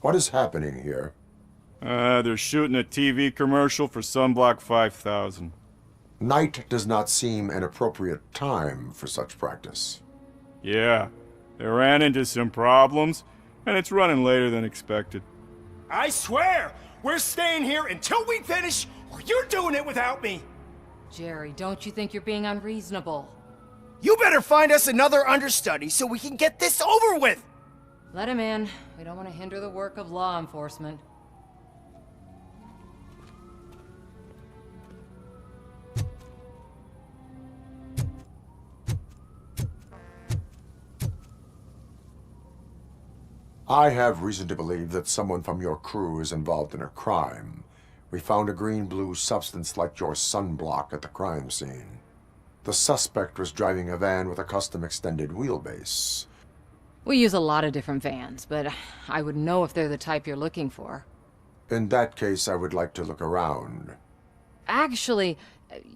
What is happening here? They're shooting a TV commercial for Sunblock 5000. Night does not seem an appropriate time for such practice. Yeah, they ran into some problems, and it's running later than expected. I swear, we're staying here until we finish, or you're doing it without me. Jerry, don't you think you're being unreasonable? You better find us another understudy so we can get this over with. Let him in. We don't want to hinder the work of law enforcement. I have reason to believe that someone from your crew is involved in a crime. We found a green-blue substance like your sunblock at the crime scene. The suspect was driving a van with a custom extended wheelbase. We use a lot of different vans, but I wouldn't know if they're the type you're looking for. In that case, I would like to look around. Actually,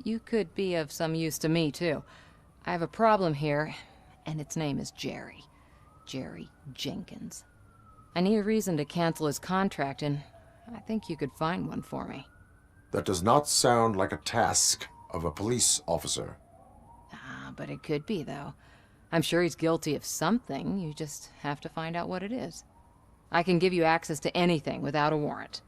you could be of some use to me, too. I have a problem here, and its name is Jerry. Jerry Jenkins. I need a reason to cancel his contract, and I think you could find one for me. That does not sound like a task of a police officer. But it could be, though. I'm sure he's guilty of something. You just have to find out what it is. I can give you access to anything without a warrant.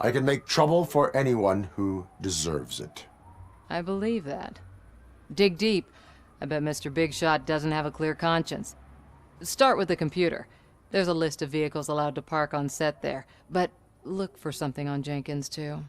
I can make trouble for anyone who deserves it. I believe that. Dig deep. I bet Mr. Big Shot doesn't have a clear conscience. Start with the computer. There's a list of vehicles allowed to park on set there, but look for something on Jenkins, too.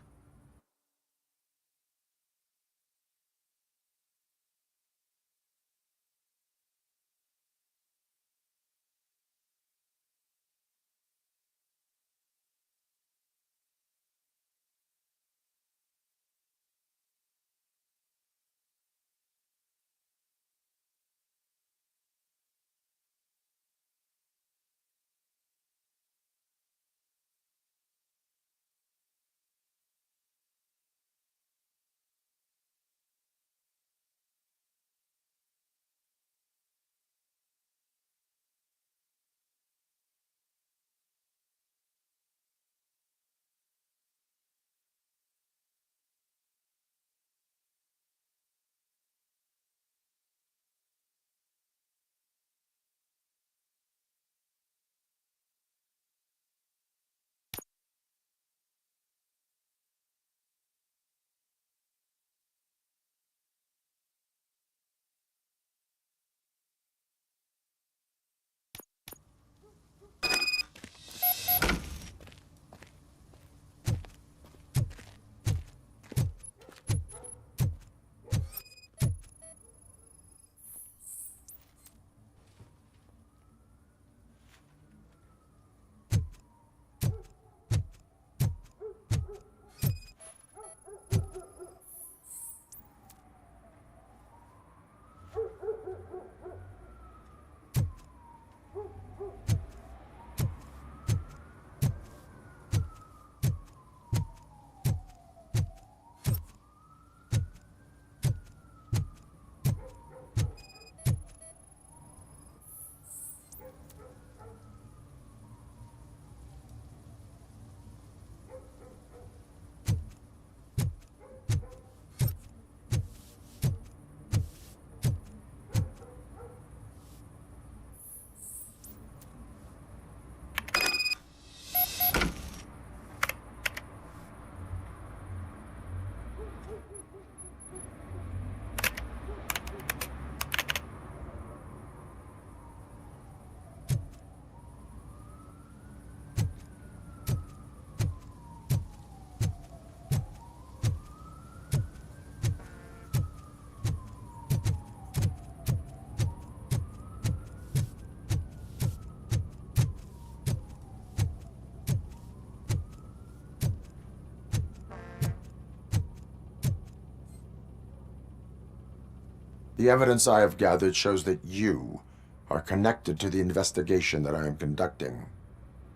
The evidence I have gathered shows that you are connected to the investigation that I am conducting.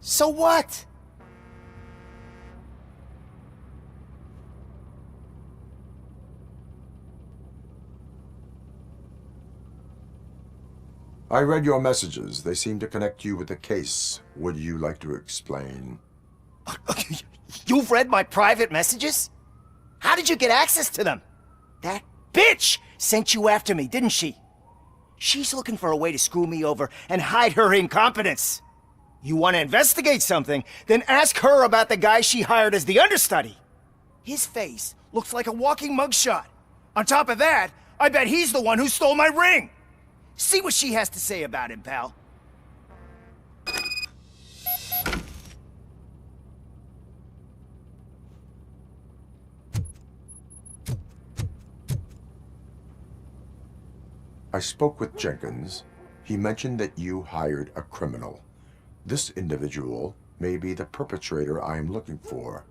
So what? I read your messages. They seem to connect you with the case. Would you like to explain? You've read my private messages? How did you get access to them? That bitch sent you after me, didn't she? She's looking for a way to screw me over and hide her incompetence. You want to investigate something, then ask her about the guy she hired as the understudy. His face looks like a walking mugshot. On top of that, I bet he's the one who stole my ring. See what she has to say about him, pal. I spoke with Jenkins. He mentioned that you hired a criminal. This individual may be the perpetrator I am looking for.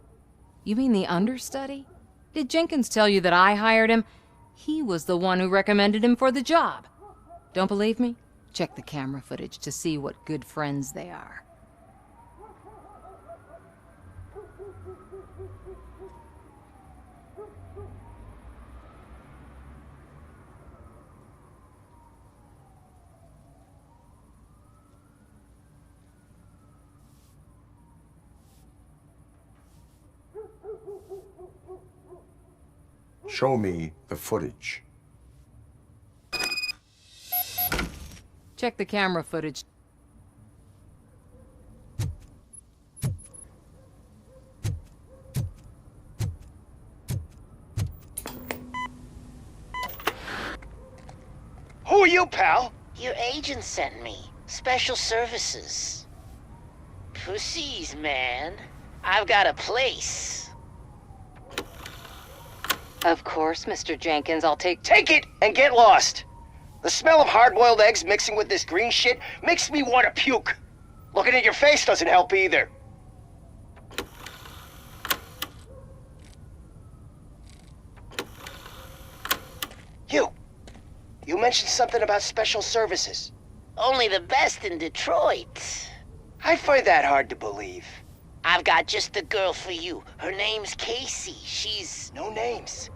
You mean the understudy? Did Jenkins tell you that I hired him? He was the one who recommended him for the job. Don't believe me? Check the camera footage to see what good friends they are. Show me the footage. Check the camera footage. Who are you, pal? Your agent sent me. Special services. Pussies, man. I've got a place. Of course, Mr. Jenkins, I'll take... Take it and get lost. The smell of hard-boiled eggs mixing with this green shit makes me want to puke. Looking at your face doesn't help either. You mentioned something about special services. Only the best in Detroit. I find that hard to believe. I've got just the girl for you. Her name's Casey. She's... No names.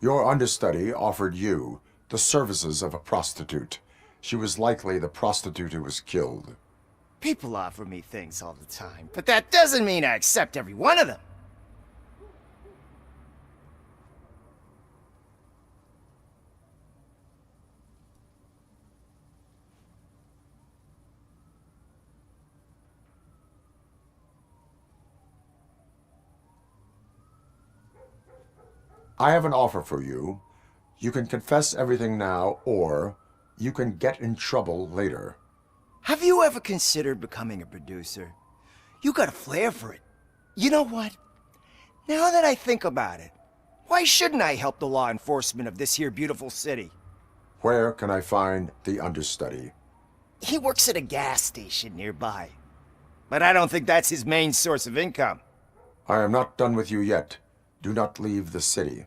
Your understudy offered you the services of a prostitute. She was likely the prostitute who was killed. People offer me things all the time, but that doesn't mean I accept every one of them. I have an offer for you. You can confess everything now, or you can get in trouble later. Have you ever considered becoming a producer? You got a flair for it. You know what? Now that I think about it, why shouldn't I help the law enforcement of this here beautiful city? Where can I find the understudy? He works at a gas station nearby. But I don't think that's his main source of income. I am not done with you yet. Do not leave the city.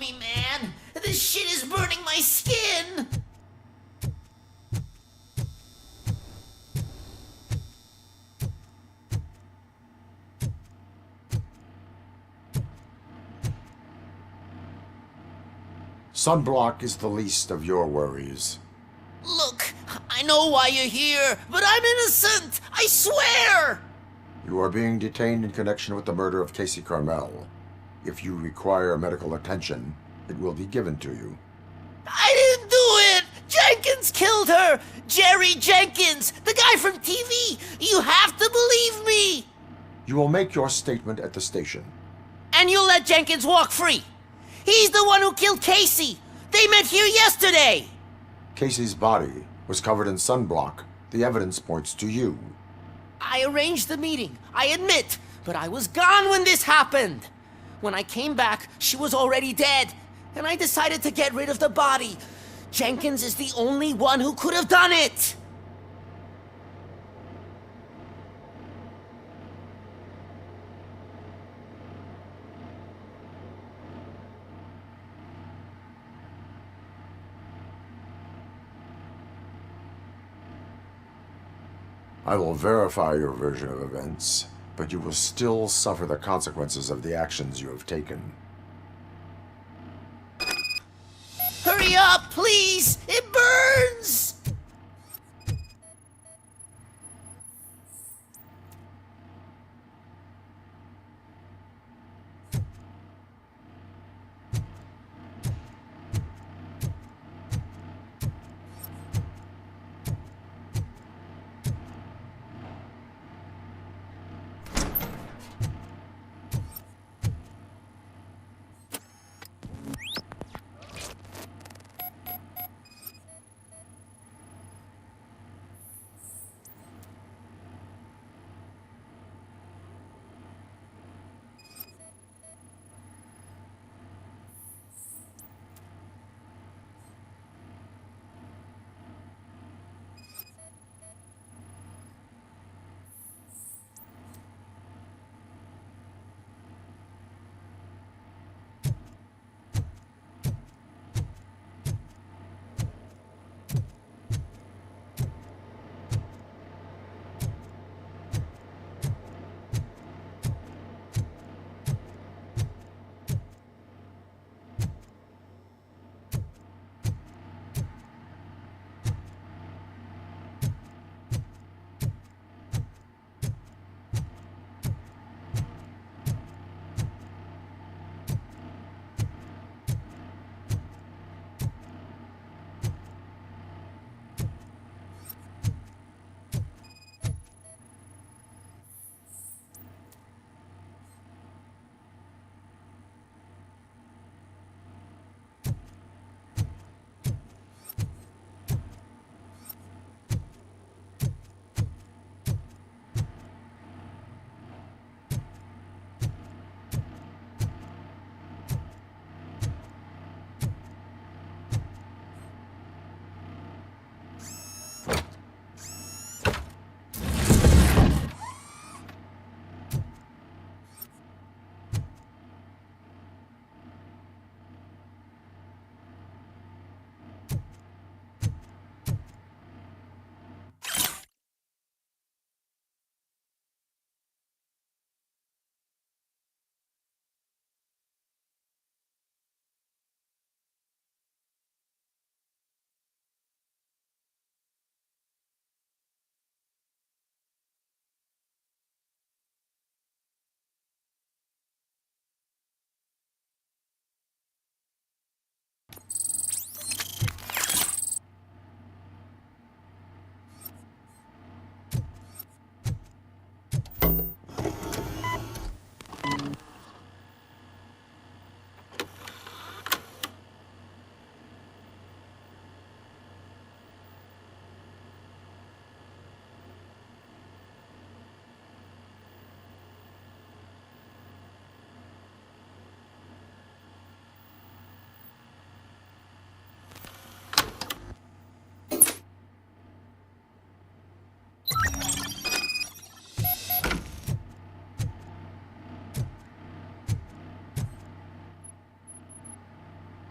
me, man! This shit is burning my skin! Sunblock is the least of your worries. Look, I know why you're here, but I'm innocent! I swear! You are being detained in connection with the murder of Casey Carmel. If you require medical attention, it will be given to you. I didn't do it! Jenkins killed her! Jerry Jenkins, the guy from TV! You have to believe me! You will make your statement at the station. And you'll let Jenkins walk free! He's the one who killed Casey! They met here yesterday! Casey's body was covered in sunblock. The evidence points to you. I arranged the meeting, I admit, but I was gone when this happened. When I came back, she was already dead, and I decided to get rid of the body. Jenkins is the only one who could have done it! I will verify your version of events, but you will still suffer the consequences of the actions you have taken. Hurry up, please! It burns!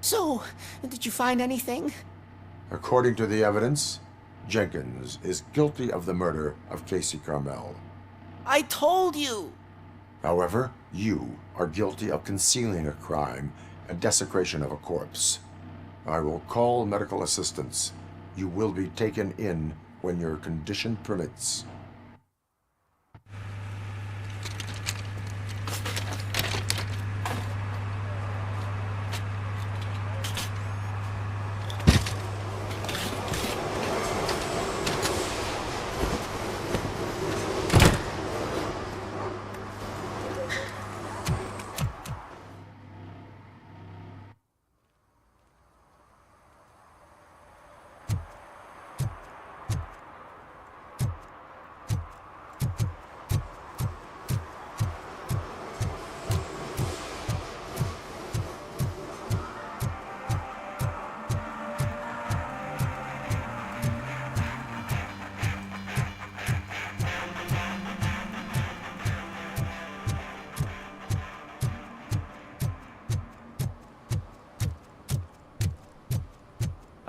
So, did you find anything? According to the evidence, Jenkins is guilty of the murder of Casey Carmel. I told you! However, you are guilty of concealing a crime and desecration of a corpse. I will call medical assistance. You will be taken in when your condition permits.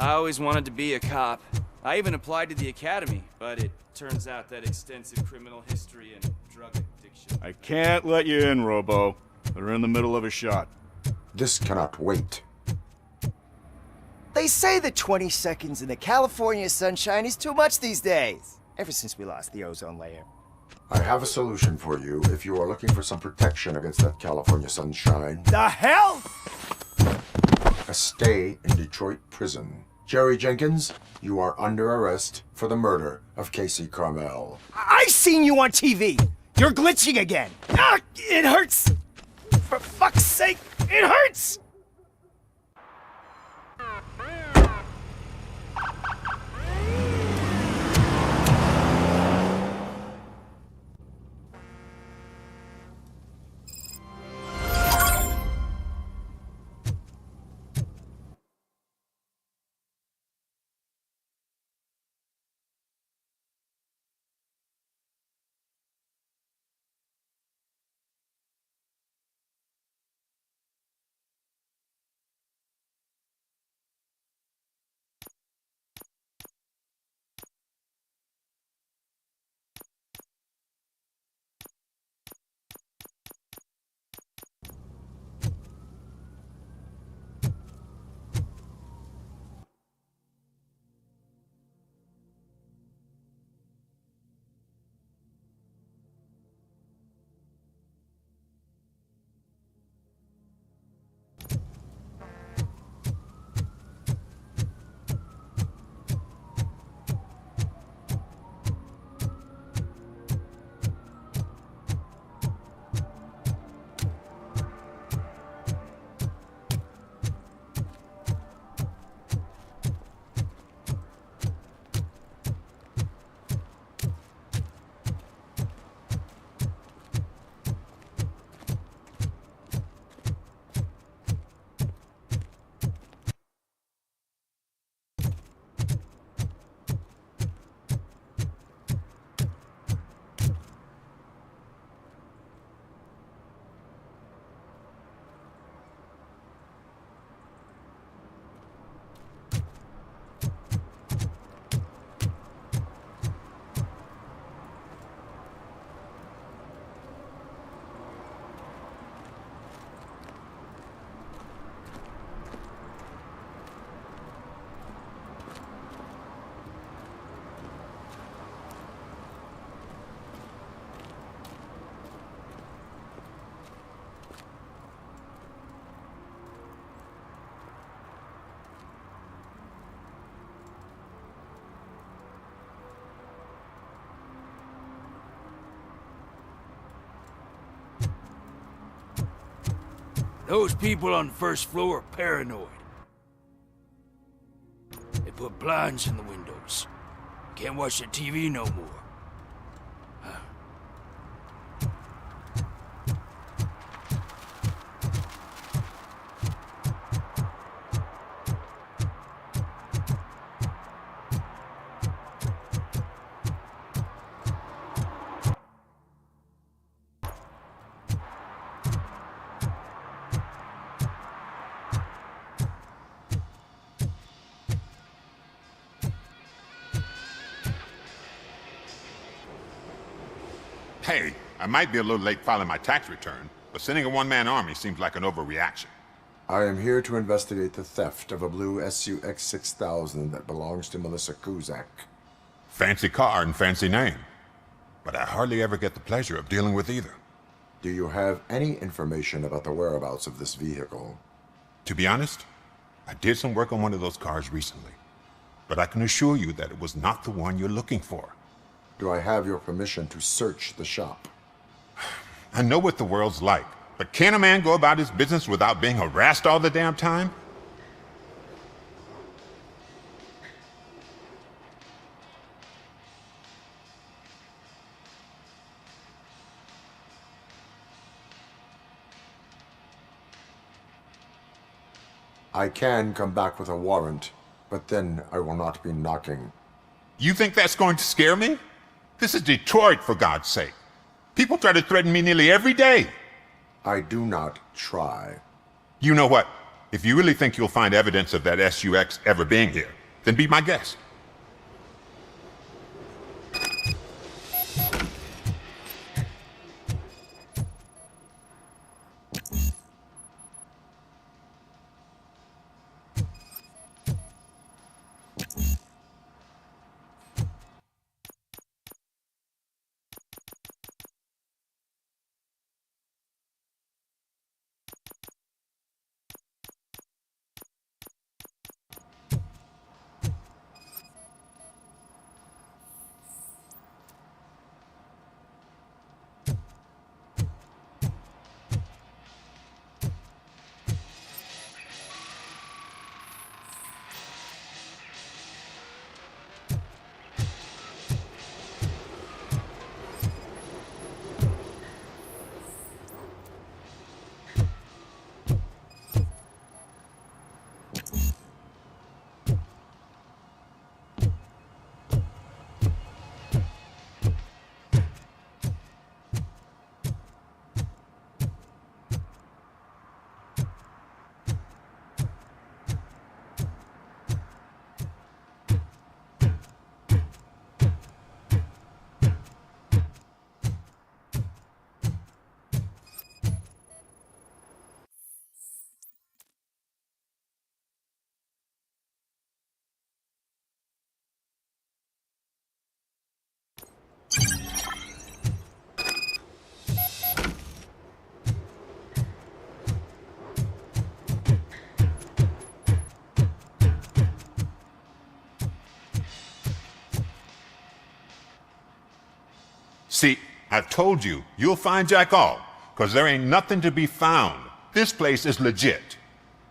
I always wanted to be a cop. I even applied to the academy, but it turns out that extensive criminal history and drug addiction... I can't let you in, Robo. They're in the middle of a shot. This cannot wait. They say the 20 seconds in the California sunshine is too much these days. Ever since we lost the ozone layer. I have a solution for you if you are looking for some protection against that California sunshine. The hell? A stay in Detroit prison. Jerry Jenkins, you are under arrest for the murder of Casey Carmel. I seen you on TV. You're glitching again. Ah, it hurts. For fuck's sake, it hurts. Those people on the first floor are paranoid. They put blinds in the windows. Can't watch the TV no more. Hey, I might be a little late filing my tax return, but sending a one-man army seems like an overreaction. I am here to investigate the theft of a blue SUX 6000 that belongs to Melissa Kuzak. Fancy car and fancy name. But I hardly ever get the pleasure of dealing with either. Do you have any information about the whereabouts of this vehicle? To be honest, I did some work on one of those cars recently. But I can assure you that it was not the one you're looking for. Do I have your permission to search the shop? I know what the world's like, but can a man go about his business without being harassed all the damn time? I can come back with a warrant, but then I will not be knocking. You think that's going to scare me? This is Detroit, for God's sake. People try to threaten me nearly every day. I do not try. You know what? If you really think you'll find evidence of that SUX ever being here, then be my guest. See, I've told you, you'll find Jack all, because there ain't nothing to be found. This place is legit.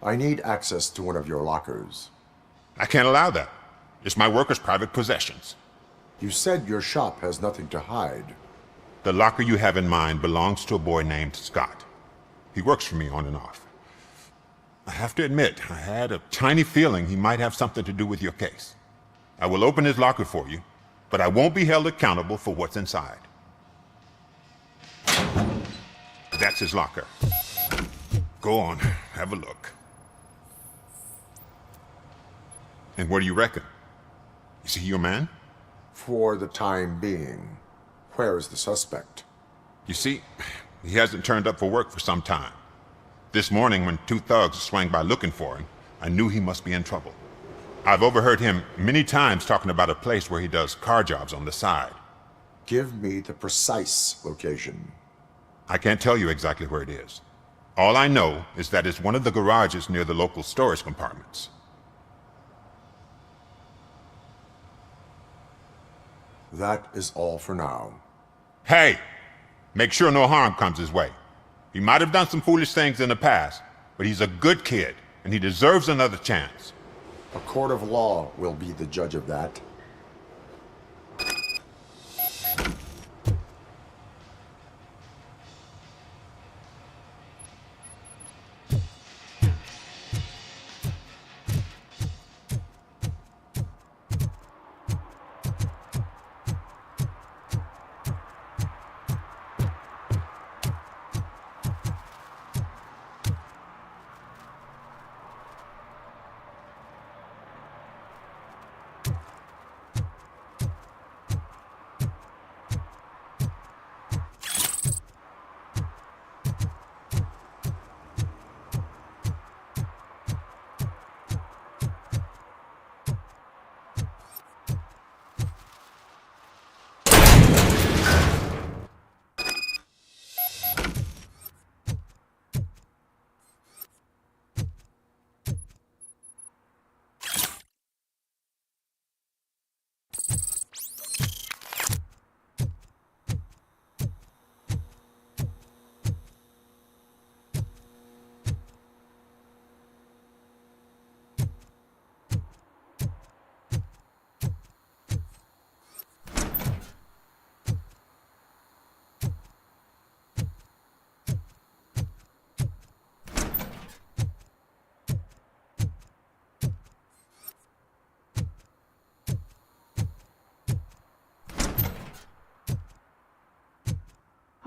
I need access to one of your lockers. I can't allow that. It's my workers' private possessions. You said your shop has nothing to hide. The locker you have in mind belongs to a boy named Scott. He works for me on and off. I have to admit, I had a tiny feeling he might have something to do with your case. I will open his locker for you, but I won't be held accountable for what's inside. That's his locker. Go on, have a look. And what do you reckon? Is he your man? For the time being. Where is the suspect? You see, he hasn't turned up for work for some time. This morning, when two thugs swang by looking for him, I knew he must be in trouble. I've overheard him many times talking about a place where he does car jobs on the side. Give me the precise location. I can't tell you exactly where it is. All I know is that it's one of the garages near the local storage compartments. That is all for now. Hey! Make sure no harm comes his way. He might have done some foolish things in the past, but he's a good kid, and he deserves another chance. A court of law will be the judge of that.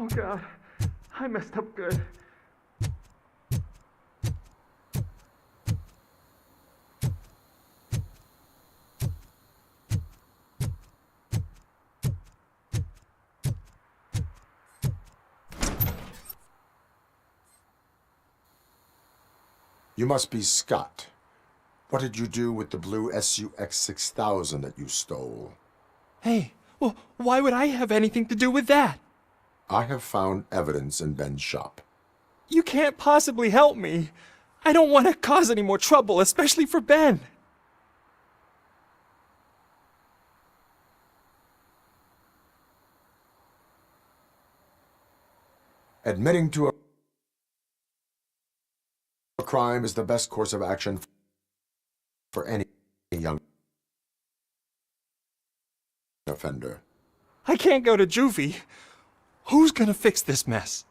Oh God, I messed up good. You must be Scott. What did you do with the blue SUX 6000 that you stole? Hey, well, why would I have anything to do with that? I have found evidence in Ben's shop. You can't possibly help me. I don't want to cause any more trouble, especially for Ben. Admitting to a crime is the best course of action for any young offender. I can't go to juvie. Who's gonna fix this mess?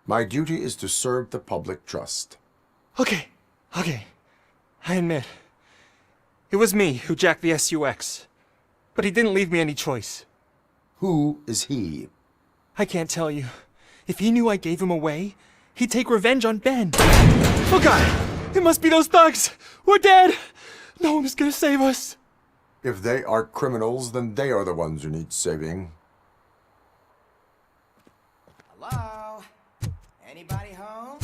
My duty is to serve the public trust. Okay. I admit. It was me who jacked the SUX. But he didn't leave me any choice. Who is he? I can't tell you. If he knew I gave him away, he'd take revenge on Ben. Oh God! It must be those thugs! We're dead! No one is gonna save us. If they are criminals, then they are the ones who need saving. Hello? Anybody home?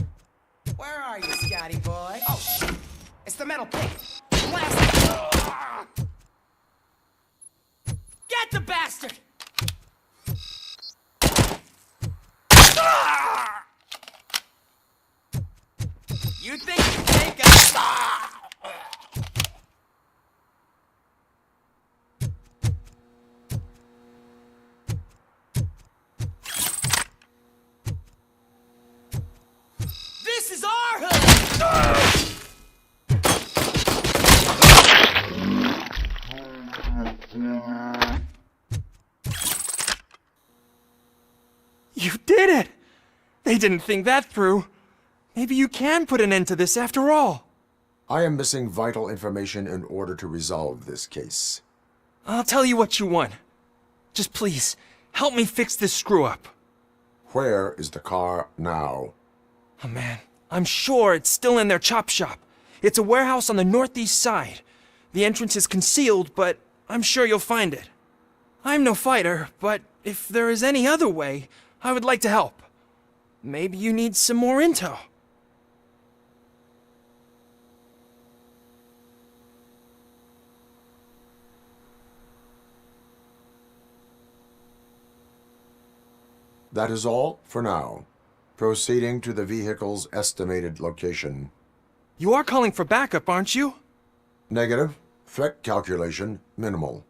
Where are you, Scotty boy? Oh, it's the metal pig. Blast it! Get the bastard! You think you take us? This is our hood! You did it! They didn't think that through. Maybe you can put an end to this after all. I am missing vital information in order to resolve this case. I'll tell you what you want. Just please, help me fix this screw-up. Where is the car now? Oh man, I'm sure it's still in their chop shop. It's a warehouse on the northeast side. The entrance is concealed, but I'm sure you'll find it. I'm no fighter, but if there is any other way, I would like to help. Maybe you need some more intel. That is all for now. Proceeding to the vehicle's estimated location. You are calling for backup, aren't you? Negative. Threat calculation minimal.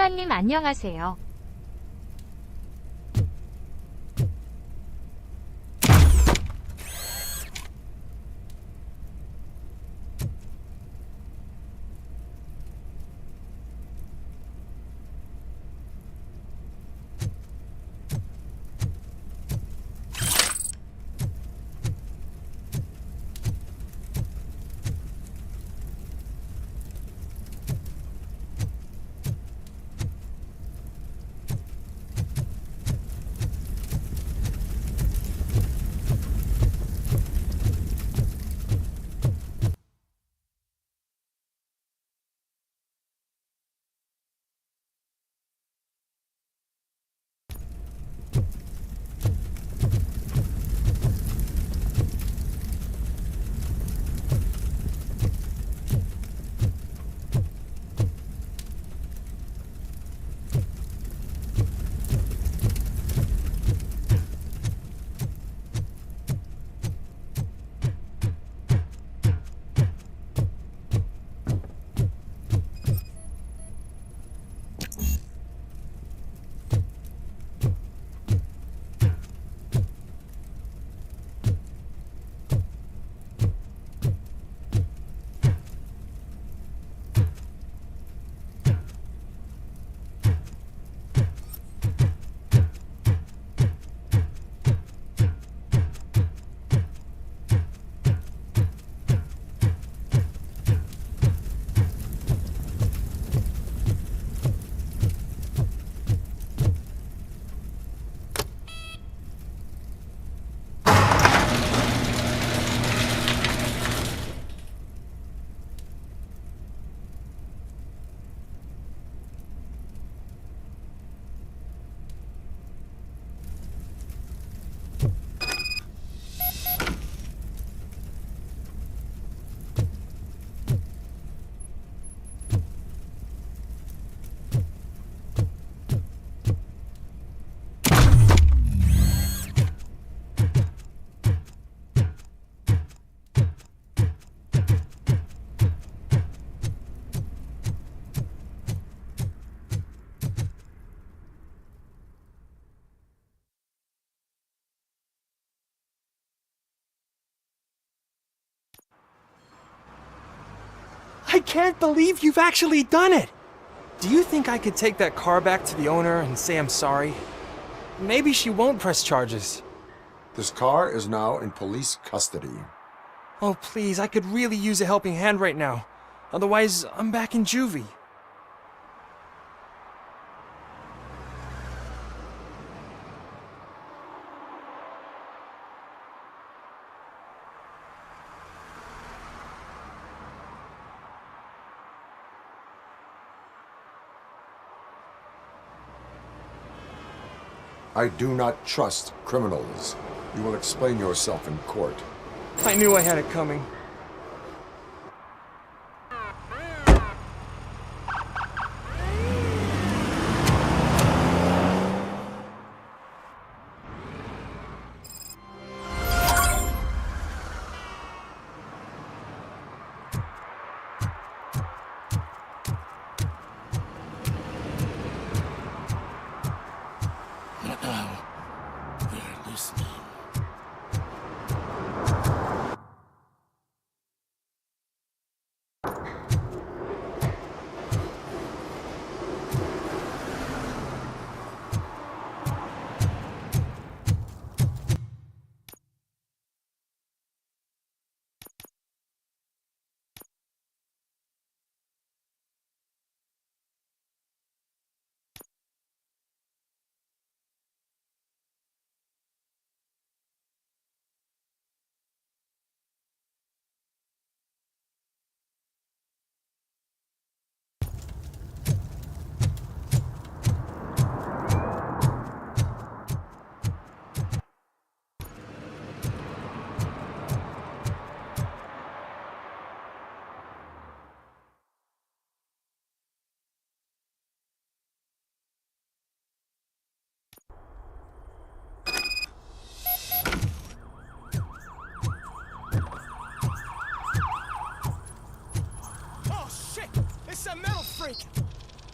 하나님 안녕하세요. I can't believe you've actually done it! Do you think I could take that car back to the owner and say I'm sorry? Maybe she won't press charges. This car is now in police custody. Oh, please, I could really use a helping hand right now. Otherwise, I'm back in juvie. I do not trust criminals. You will explain yourself in court. I knew I had it coming.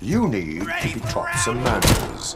You need to be taught some manners.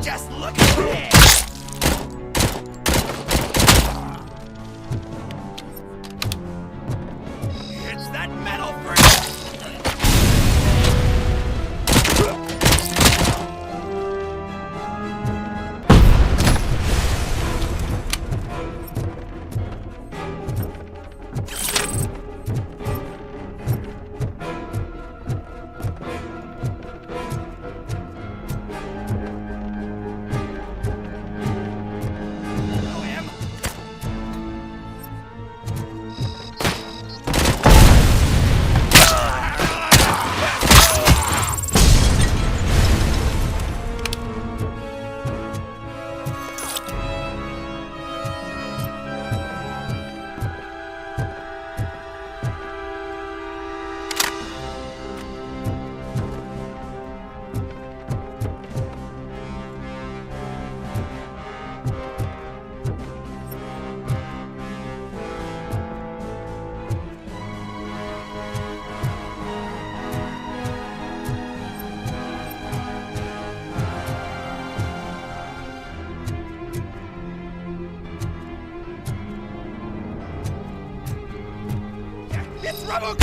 Just look at this! It's that metal brick! It's rubble!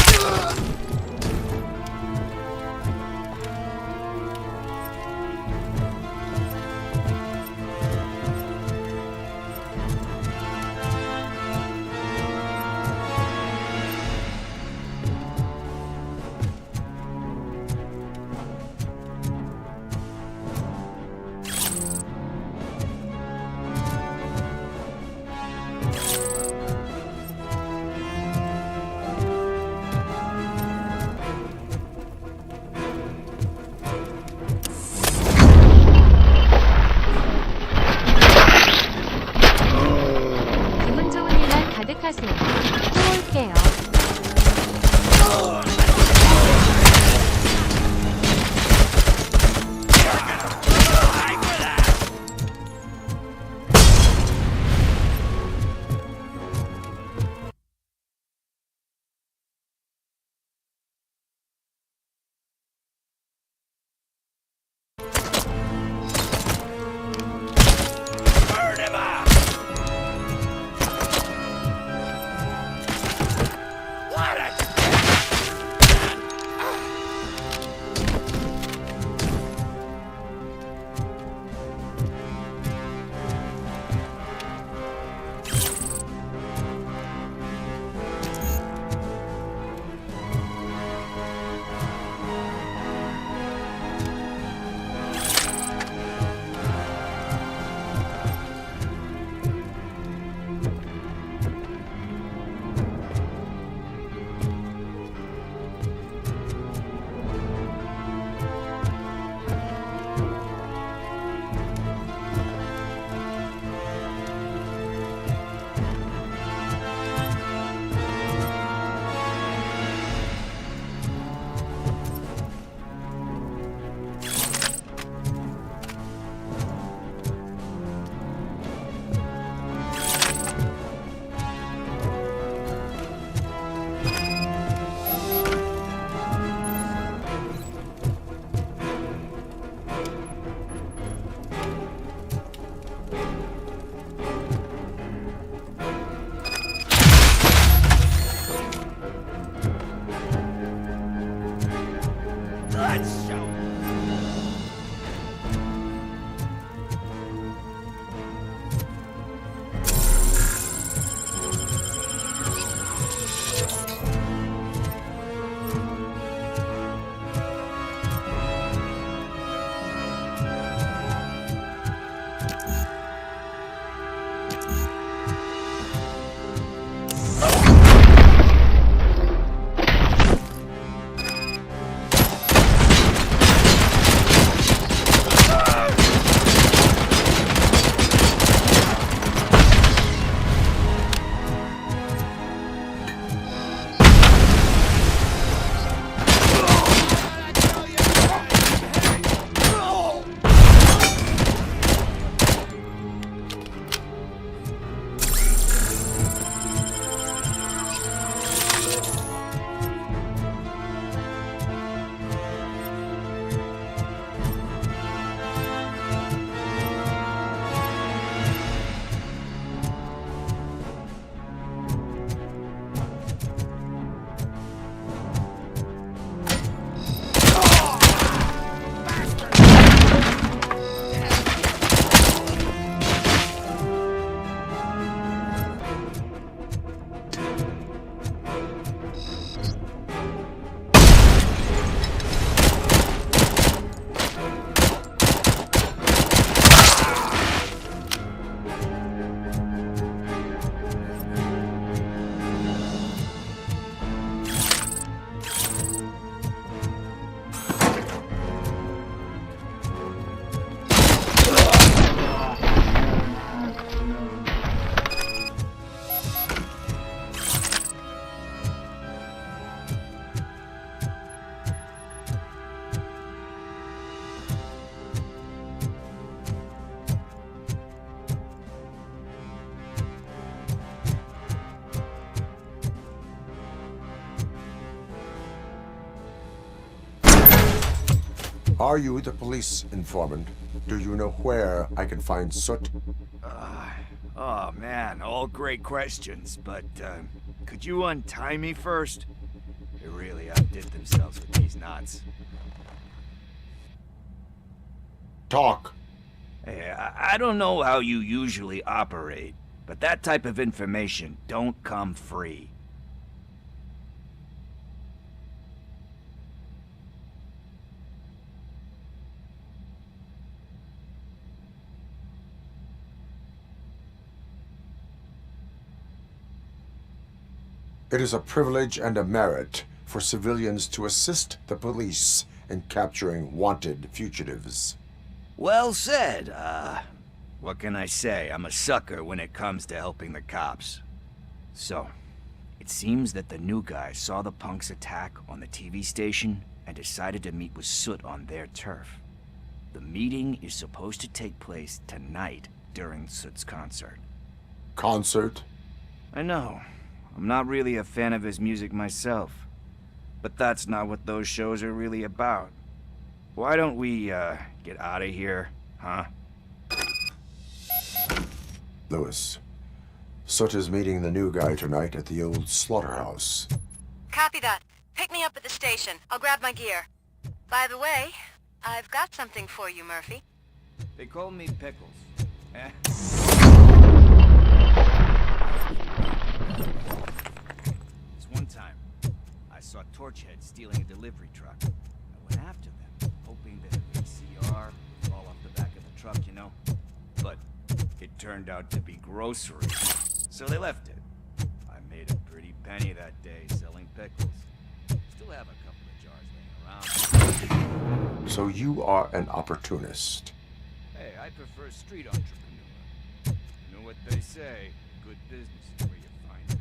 Are you the police informant? Do you know where I can find Soot? Oh man, all great questions, but could you untie me first? They really outdid themselves with these knots. Talk. Hey, I don't know how you usually operate, but that type of information don't come free. It is a privilege and a merit for civilians to assist the police in capturing wanted fugitives. Well said. What can I say? I'm a sucker when it comes to helping the cops. So, it seems that the new guy saw the punk's attack on the TV station and decided to meet with Soot on their turf. The meeting is supposed to take place tonight during Soot's concert. Concert? I know. I'm not really a fan of his music myself. But that's not what those shows are really about. Why don't we, get out of here, huh? Lewis, Soot is meeting the new guy tonight at the old slaughterhouse. Copy that. Pick me up at the station. I'll grab my gear. By the way, I've got something for you, Murphy. They call me Pickles. Eh? This one time, I saw Torchhead stealing a delivery truck. I went after them, hoping that a VCR would fall off the back of the truck, you know? But it turned out to be groceries, so they left it. I made a pretty penny that day selling pickles. Still have a couple of jars laying around. So you are an opportunist. Hey, I prefer street entrepreneur. You know what they say, good business is where you find it.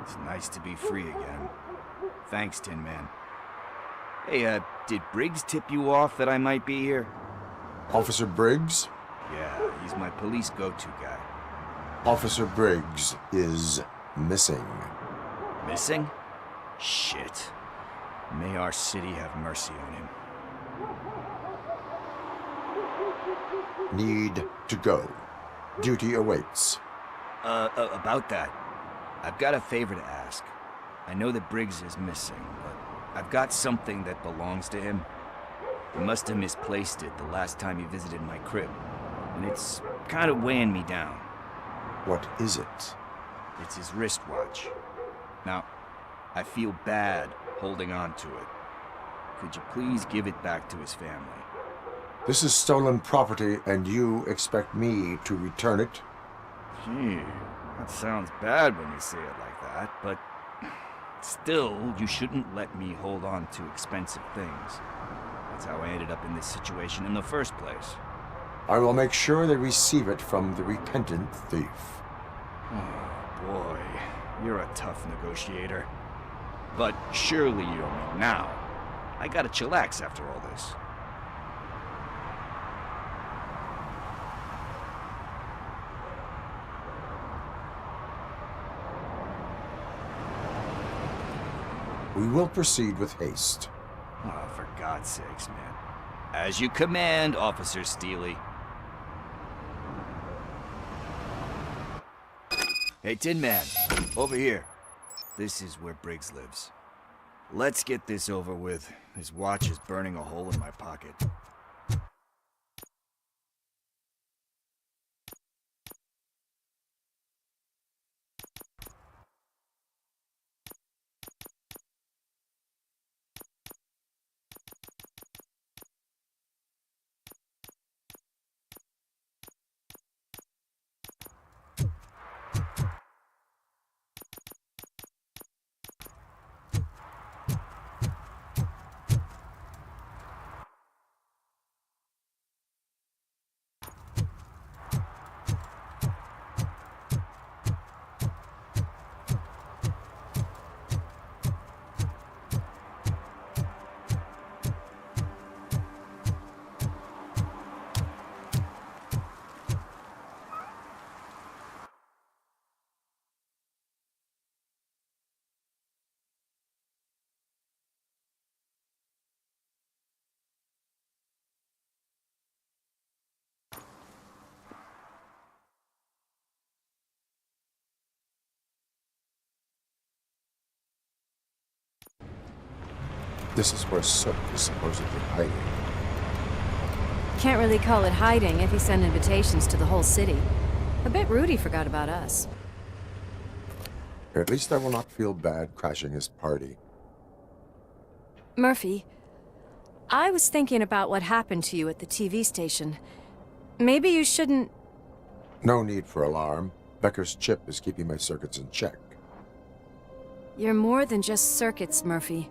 It's nice to be free again. Thanks, Tin Man. Hey, did Briggs tip you off that I might be here? Officer Briggs? Yeah, he's my police go-to guy. Officer Briggs is missing. Missing? Shit. May our city have mercy on him. Need to go. Duty awaits. About that, I've got a favor to ask. I know that Briggs is missing, but I've got something that belongs to him. He must have misplaced it the last time he visited my crib, and it's kind of weighing me down. What is it? It's his wristwatch. Now, I feel bad holding on to it. Could you please give it back to his family? This is stolen property, and you expect me to return it? Gee, that sounds bad when you say it like that, but still, you shouldn't let me hold on to expensive things. That's how I ended up in this situation in the first place. I will make sure they receive it from the repentant thief. Oh, boy. You're a tough negotiator. But surely you don't mean now. I gotta chillax after all this. We will proceed with haste. Oh, for God's sakes, man. As you command, Officer Steely. Hey, Tin Man, over here. This is where Briggs lives. Let's get this over with. His watch is burning a hole in my pocket. This is where Sook is supposedly hiding. Can't really call it hiding if he sent invitations to the whole city. A bit rude he forgot about us. At least I will not feel bad crashing his party. Murphy, I was thinking about what happened to you at the TV station. Maybe you shouldn't... No need for alarm. Becker's chip is keeping my circuits in check. You're more than just circuits, Murphy.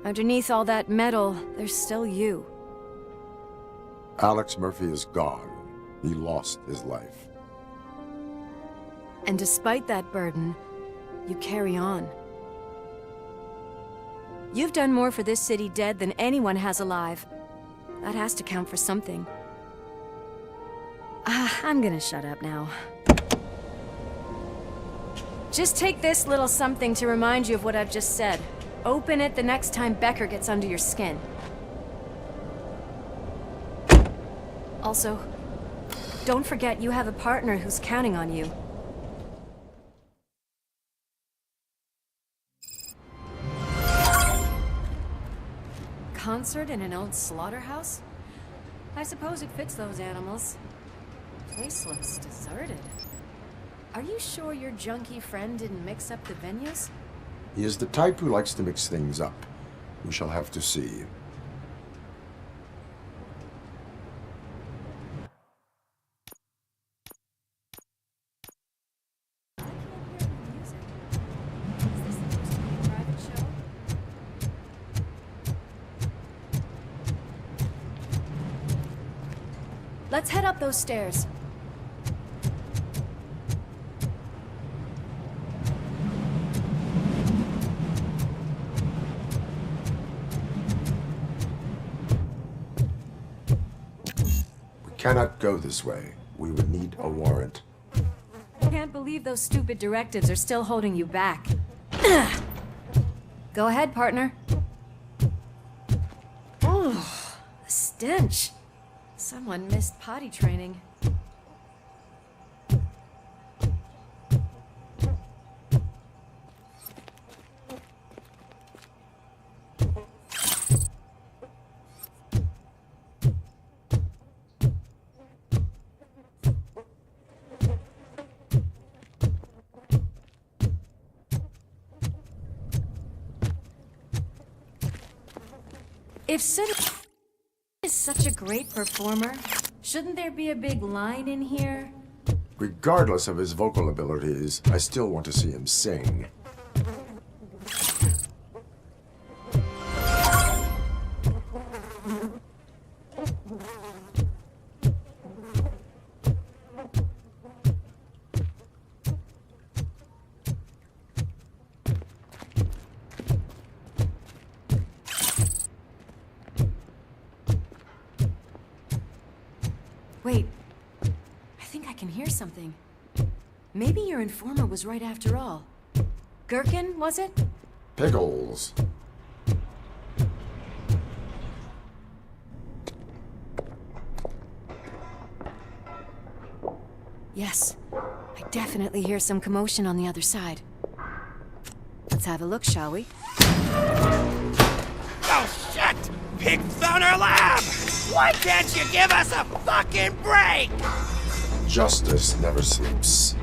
Underneath all that metal, there's still you. Alex Murphy is gone. He lost his life. And despite that burden, you carry on. You've done more for this city dead than anyone has alive. That has to count for something. I'm gonna shut up now. Just take this little something to remind you of what I've just said. Open it the next time Becker gets under your skin. Also, don't forget you have a partner who's counting on you. Concert in an old slaughterhouse? I suppose it fits those animals. Place looks deserted. Are you sure your junkie friend didn't mix up the venues? He is the type who likes to mix things up. We shall have to see. Let's head up those stairs. Cannot go this way. We would need a warrant. Can't believe those stupid directives are still holding you back. Go ahead, partner. Oh, the stench. Someone missed potty training. If Sid is such a great performer, shouldn't there be a big line in here? Regardless of his vocal abilities, I still want to see him sing. Wait, I think I can hear something. Maybe your informer was right after all. Gherkin, was it? Pickles. Yes, I definitely hear some commotion on the other side. Let's have a look, shall we? Oh shit! Pig found our lab! Why can't you give us a fucking break? Justice never sleeps.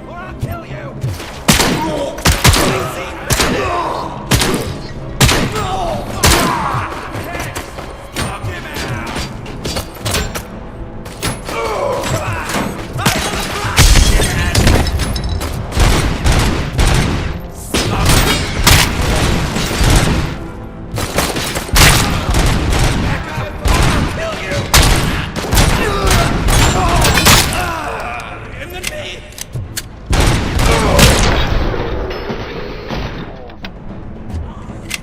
Or I'll kill you!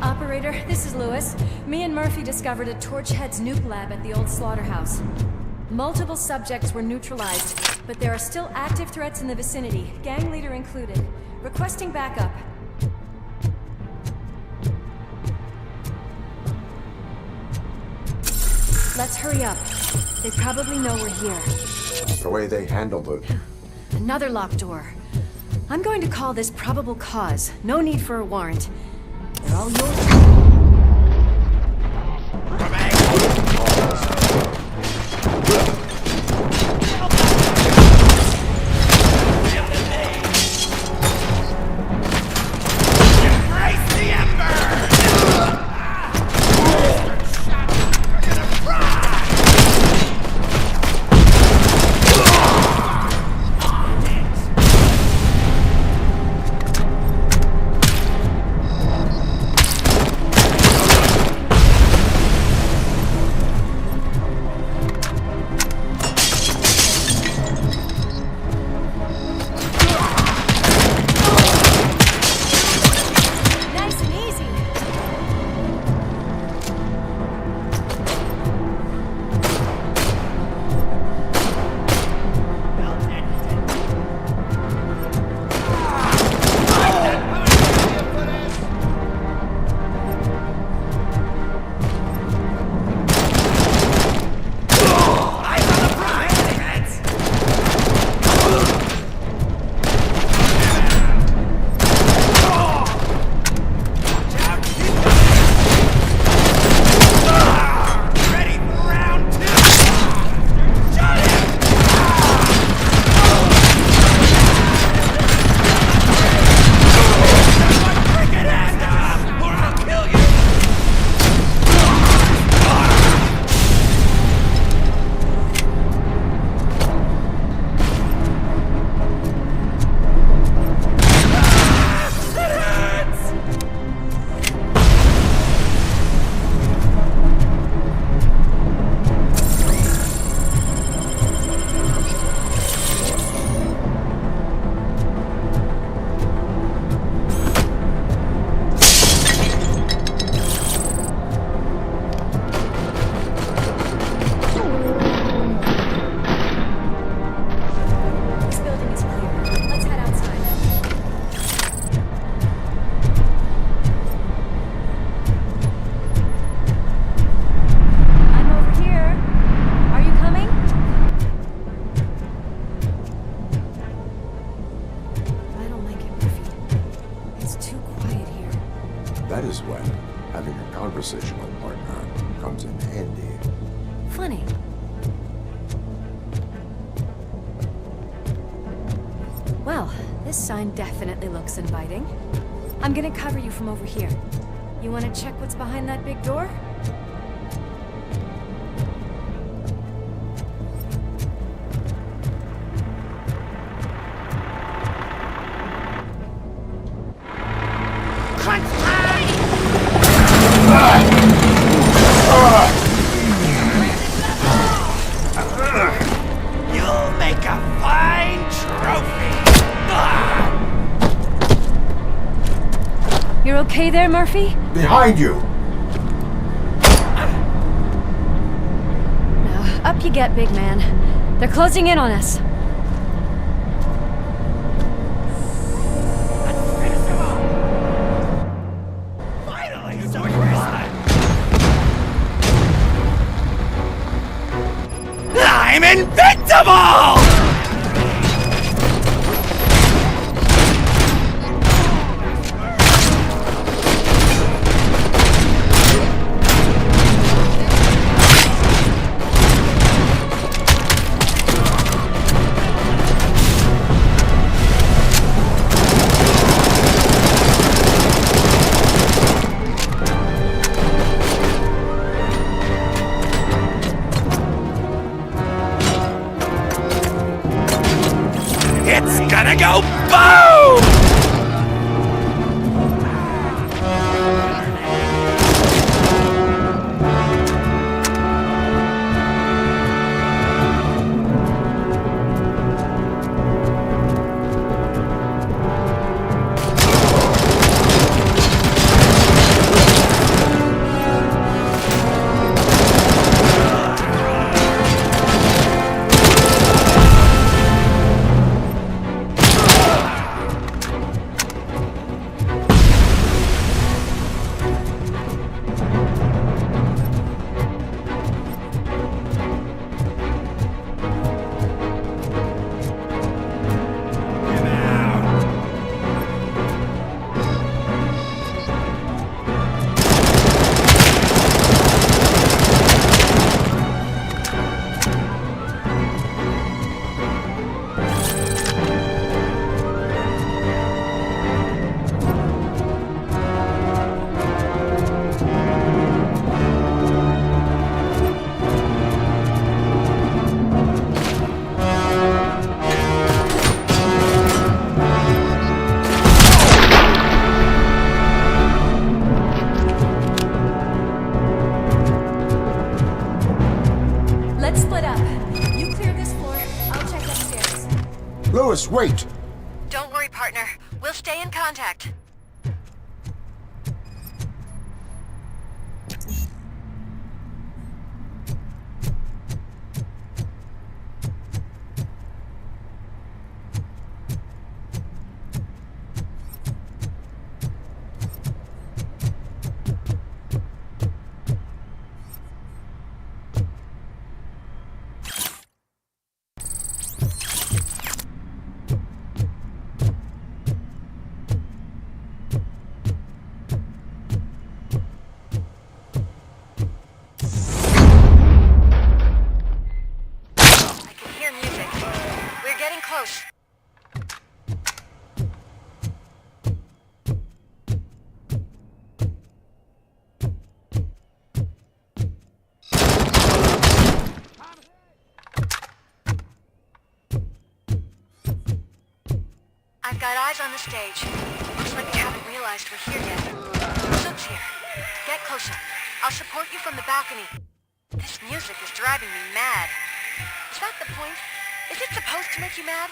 Operator, this is Lewis. Me and Murphy discovered a Torchhead's nuke lab at the old slaughterhouse. Multiple subjects were neutralized, but there are still active threats in the vicinity, gang leader included. Requesting backup. Let's hurry up. They probably know we're here. The way they handled it. Another locked door. I'm going to call this probable cause. No need for a warrant. They're all yours. That is when having a conversational partner comes in handy. Funny. Well, this sign definitely looks inviting. I'm gonna cover you from over here. You wanna check what's behind that big door? You'll make a fine trophy! Murphy? Behind you! Now, up you get, big man. They're closing in on us. I'm invincible! It's gonna go boom! Let's split up. You clear this floor, I'll check upstairs. Lewis, wait! Don't worry, partner. We'll stay in contact. Close. I've got eyes on the stage. Looks like they haven't realized we're here yet. Sook's here. Get closer. I'll support you from the balcony. This music is driving me mad. Is that the point? Is it supposed to make you mad?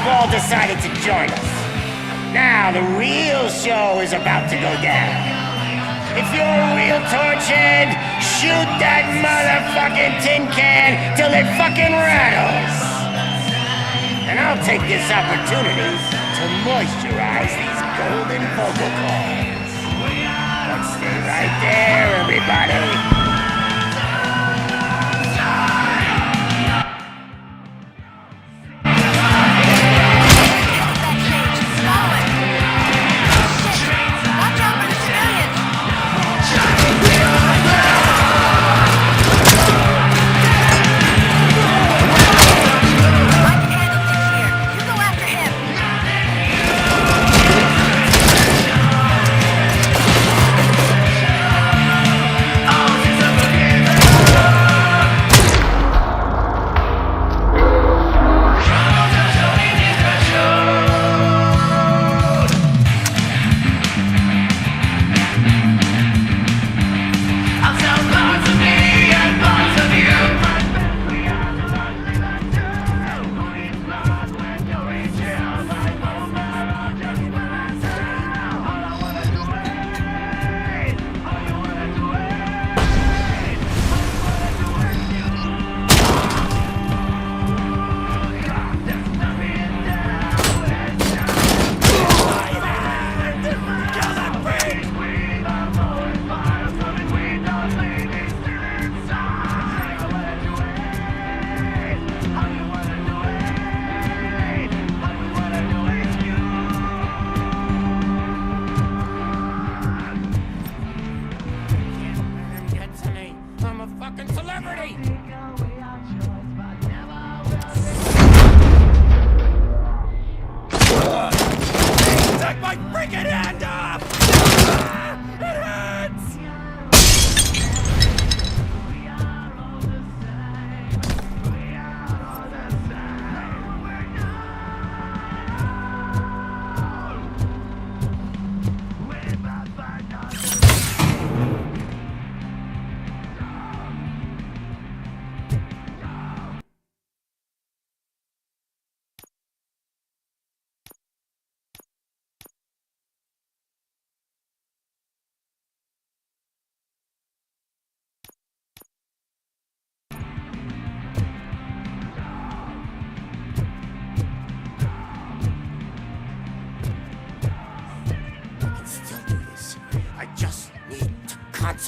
Ball decided to join us. Now the real show is about to go down. If you're a real torchhead, shoot that motherfucking tin can till it fucking rattles. And I'll take this opportunity to moisturize these golden vocal cords. Let's stay right there, everybody.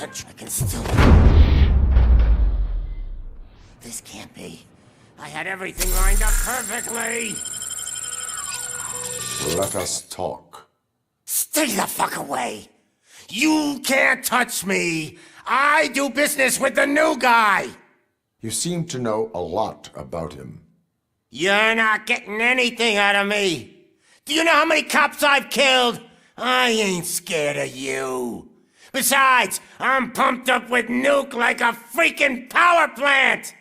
I can still... This can't be. I had everything lined up perfectly. Let us talk. Stay the fuck away. You can't touch me. I do business with the new guy. You seem to know a lot about him. You're not getting anything out of me. Do you know how many cops I've killed? I ain't scared of you. Besides, I'm pumped up with nuke like a freaking power plant!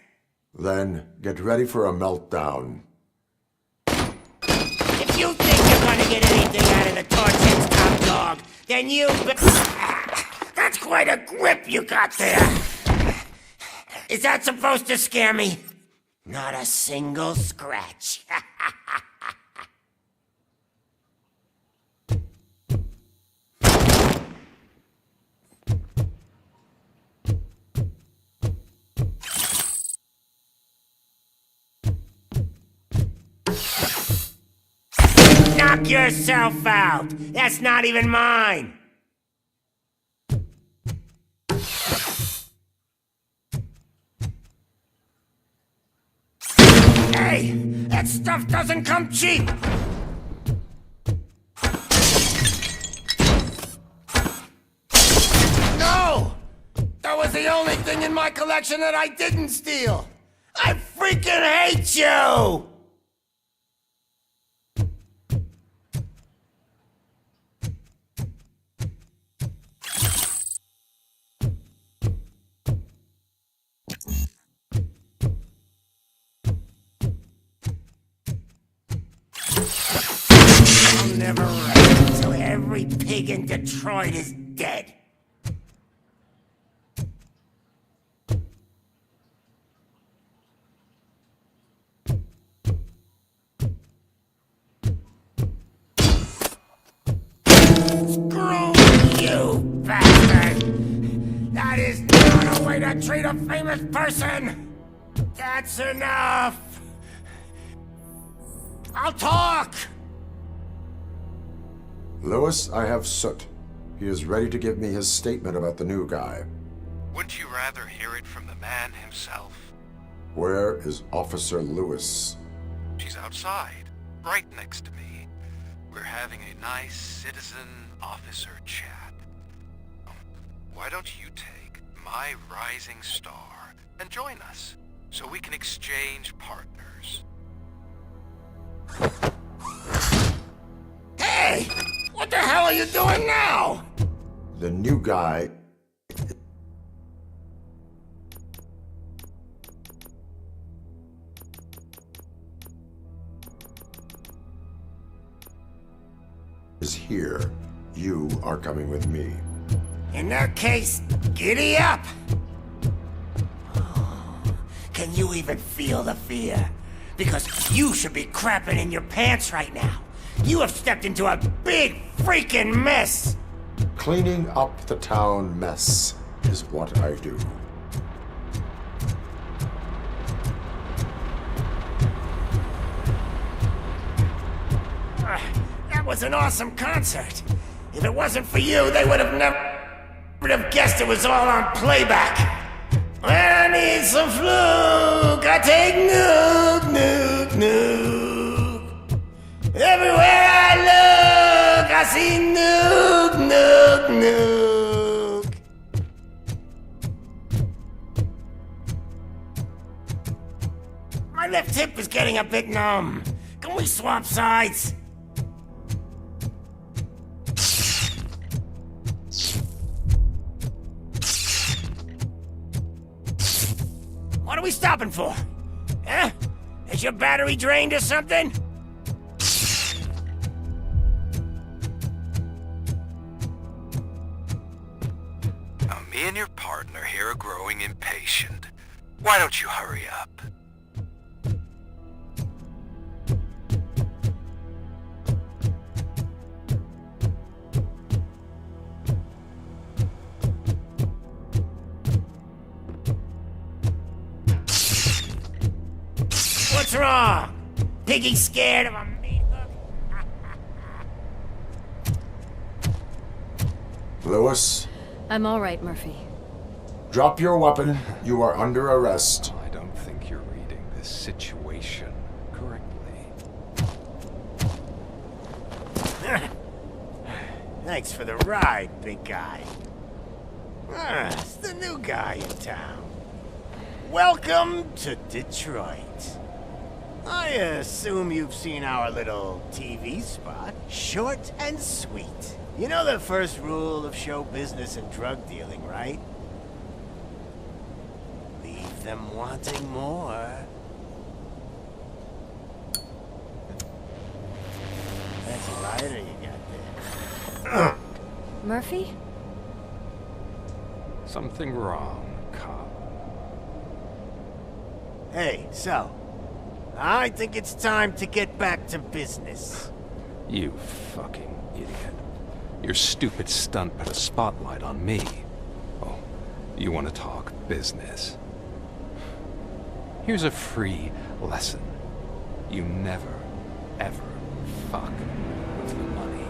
Then get ready for a meltdown. If you think you're gonna get anything out of the Torchhead's top dog, then you... That's quite a grip you got there. Is that supposed to scare me? Not a single scratch. Knock yourself out! That's not even mine! Hey! That stuff doesn't come cheap! No! That was the only thing in my collection that I didn't steal! I freaking hate you! I'll never rest until every pig in Detroit is dead. Screw you, bastard! way to treat a famous person! That's enough! I'll talk! Lewis, I have Soot. He is ready to give me his statement about the new guy. Wouldn't you rather hear it from the man himself? Where is Officer Lewis? She's outside, right next to me. We're having a nice citizen-officer chat. Why don't you take my rising star and join us, so we can exchange partners? Hey! What the hell are you doing now? The new guy is here. You are coming with me. In that case, giddy up! Can you even feel the fear? Because you should be crapping in your pants right now. You have stepped into a big freaking mess! Cleaning up the town mess is what I do. That was an awesome concert. If it wasn't for you, they would have never guessed it was all on playback. When I need some fluke, I take nuke, nuke, nuke. Everywhere I look, I see nuke, nuke, nuke. My left hip is getting a bit numb. Can we swap sides? What are we stopping for? Huh? Is your battery drained or something? Now, me and your partner here are growing impatient. Why don't you hurry up? What's wrong? Piggy scared of a meat hook? Lewis, I'm all right, Murphy. drop your weapon. You are under arrest. I don't think you're reading this situation correctly. Thanks for the ride, big guy. It's the new guy in town. Welcome to Detroit. I assume you've seen our little TV spot. Short and sweet. You know the first rule of show business and drug dealing, right? Leave them wanting more. That's a lighter you got there. Murphy? Something wrong, cop. Hey, so, I think it's time to get back to business. You fucking idiot. Your stupid stunt put a spotlight on me. Oh, you want to talk business? Here's a free lesson. You never, ever fuck with the money.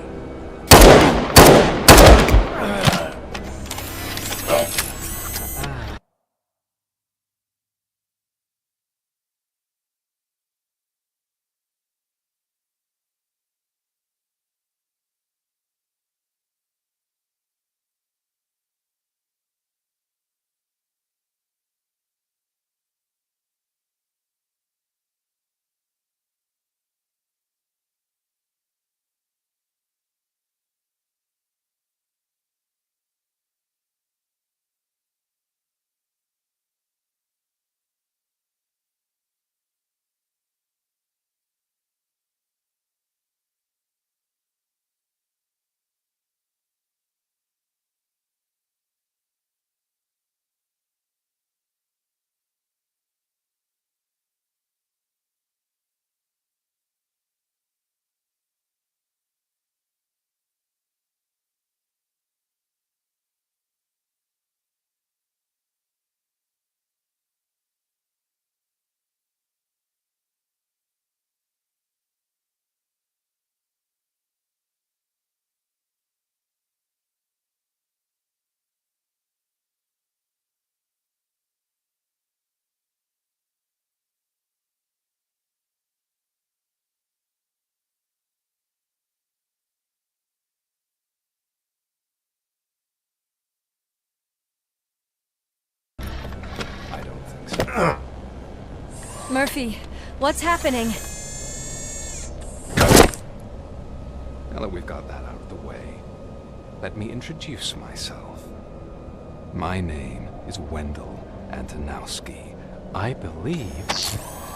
Murphy, what's happening? Now that we've got that out of the way, let me introduce myself. My name is Wendell Antonowski. I believe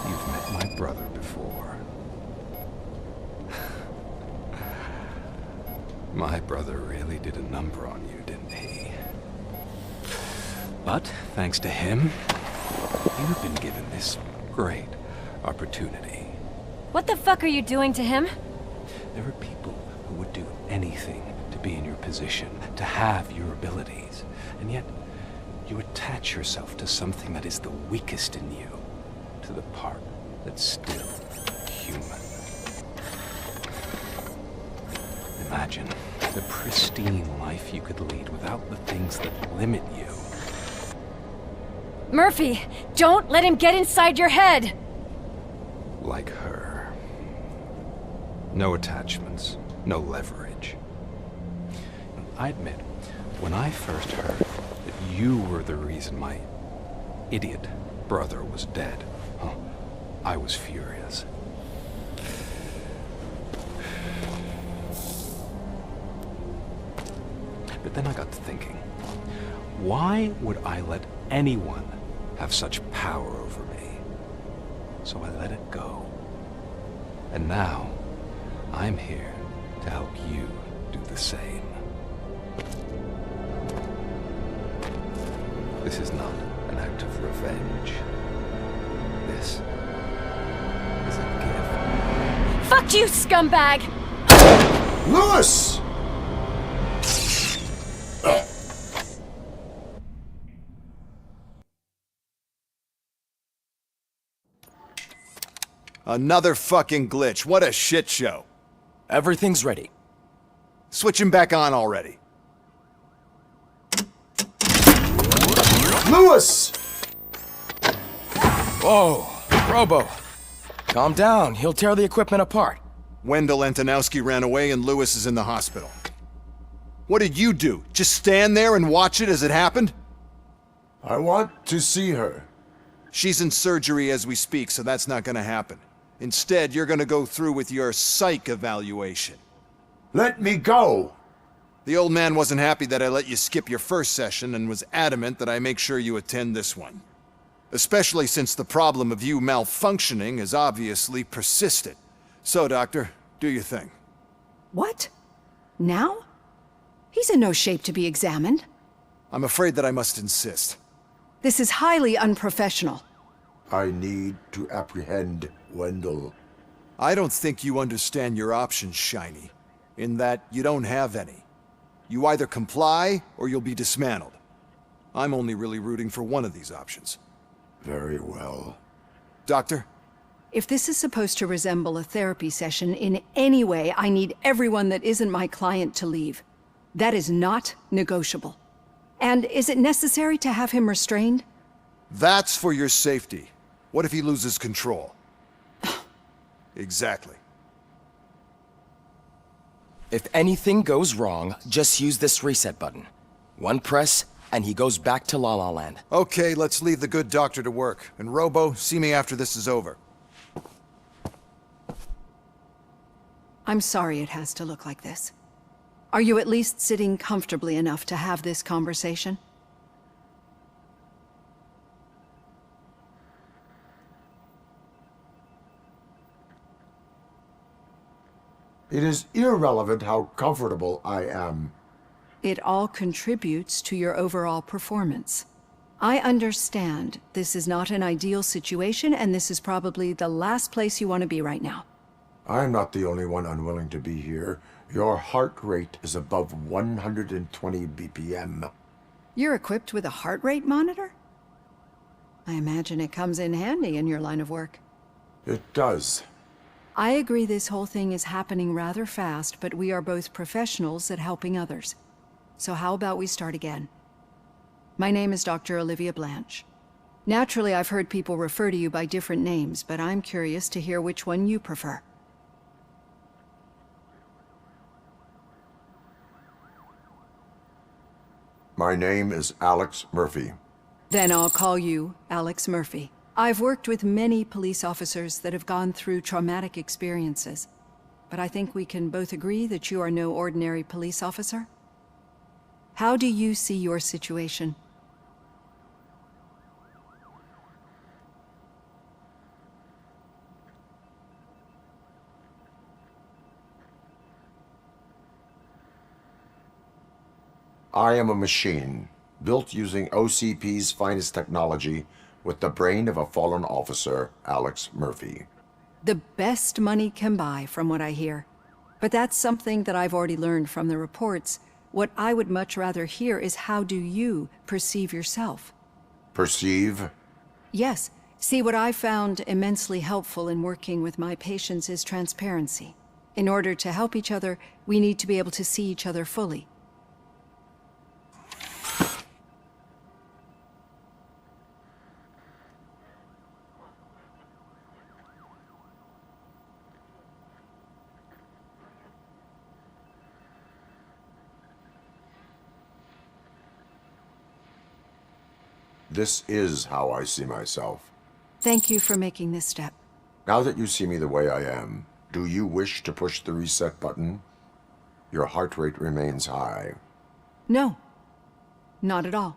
you've met my brother before. My brother really did a number on you, didn't he? But, thanks to him, you've been given this great opportunity. What the fuck are you doing to him? There are people who would do anything to be in your position, to have your abilities, and yet you attach yourself to something that is the weakest in you, to the part that's still human. Imagine the pristine life you could lead without the things that limit you. Murphy, don't let him get inside your head! Like her. No attachments, no leverage. I admit, when I first heard that you were the reason my idiot brother was dead, I was furious. But then I got to thinking, why would I let anyone have such power over me? So I let it go. And now, I'm here to help you do the same. This is not an act of revenge. This is a gift. Fuck you, scumbag! Lewis! Another fucking glitch. What a shit show. Everything's ready. Switch him back on already. Lewis! Whoa, Robo. Calm down. He'll tear the equipment apart. Wendell Antonowski ran away and Lewis is in the hospital. What did you do? Just stand there and watch it as it happened? I want to see her. She's in surgery as we speak, so that's not gonna happen. Instead, you're gonna go through with your psych evaluation. Let me go! The old man wasn't happy that I let you skip your first session and was adamant that I make sure you attend this one. Especially since the problem of you malfunctioning has obviously persisted. So, Doctor, do your thing. What? Now? He's in no shape to be examined. I'm afraid that I must insist. This is highly unprofessional. I need to apprehend Wendell. I don't think you understand your options, Shiny. In that you don't have any. You either comply, or you'll be dismantled. I'm only really rooting for one of these options. Very well. Doctor? If this is supposed to resemble a therapy session in any way, I need everyone that isn't my client to leave. That is not negotiable. And is it necessary to have him restrained? That's for your safety. What if he loses control? Exactly. If anything goes wrong, just use this reset button. One press, and he goes back to La La Land. Okay, let's leave the good doctor to work. And Robo, see me after this is over. I'm sorry it has to look like this. Are you at least sitting comfortably enough to have this conversation? It is irrelevant how comfortable I am. It all contributes to your overall performance. I understand this is not an ideal situation, and this is probably the last place you want to be right now. I'm not the only one unwilling to be here. Your heart rate is above 120 BPM. You're equipped with a heart rate monitor? I imagine it comes in handy in your line of work. It does. I agree this whole thing is happening rather fast, but we are both professionals at helping others. So how about we start again? My name is Dr. Olivia Blanche. Naturally, I've heard people refer to you by different names, but I'm curious to hear which one you prefer. My name is Alex Murphy. Then I'll call you Alex Murphy. I've worked with many police officers that have gone through traumatic experiences, but I think we can both agree that you are no ordinary police officer. How do you see your situation? I am a machine, built using OCP's finest technology with the brain of a fallen officer, Alex Murphy. The best money can buy, from what I hear. But that's something that I've already learned from the reports. What I would much rather hear is how do you perceive yourself? Perceive? Yes. See, what I found immensely helpful in working with my patients is transparency. In order to help each other, we need to be able to see each other fully. This is how I see myself. Thank you for making this step. Now that you see me the way I am, do you wish to push the reset button? Your heart rate remains high. No. Not at all.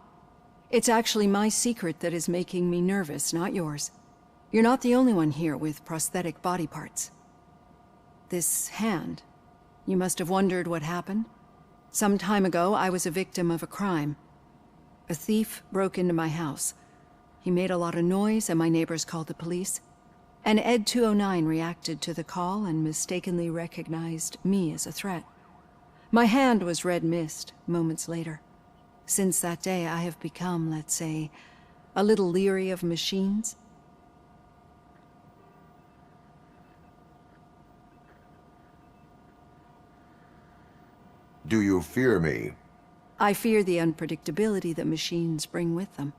It's actually my secret that is making me nervous, not yours. You're not the only one here with prosthetic body parts. This hand, you must have wondered what happened. Some time ago, I was a victim of a crime. A thief broke into my house. He made a lot of noise and my neighbors called the police. And Ed 209 reacted to the call and mistakenly recognized me as a threat. My hand was red mist moments later. Since that day, I have become, let's say, a little leery of machines. Do you fear me? I fear the unpredictability that machines bring with them.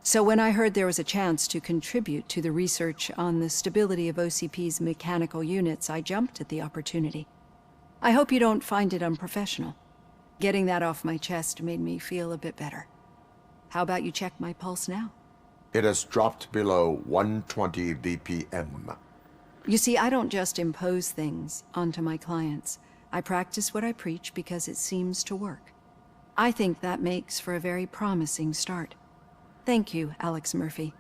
So when I heard there was a chance to contribute to the research on the stability of OCP's mechanical units, I jumped at the opportunity. I hope you don't find it unprofessional. Getting that off my chest made me feel a bit better. How about you check my pulse now? It has dropped below 120 BPM. You see, I don't just impose things onto my clients. I practice what I preach because it seems to work. I think that makes for a very promising start. Thank you, Alex Murphy.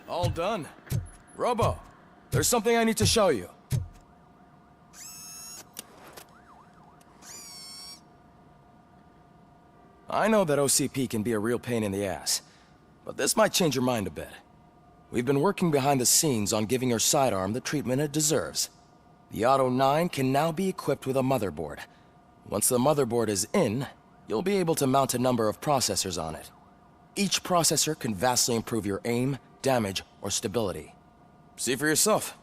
All done. Robo, there's something I need to show you. I know that OCP can be a real pain in the ass, but this might change your mind a bit. We've been working behind the scenes on giving your sidearm the treatment it deserves. The Auto 9 can now be equipped with a motherboard. Once the motherboard is in, you'll be able to mount a number of processors on it. Each processor can vastly improve your aim, damage, or stability. See for yourself.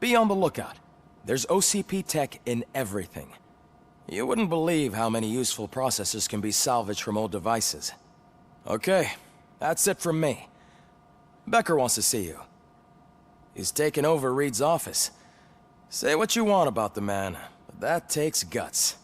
Be on the lookout. There's OCP tech in everything. You wouldn't believe how many useful processors can be salvaged from old devices. Okay, that's it from me. Becker wants to see you. He's taken over Reed's office. Say what you want about the man, but that takes guts.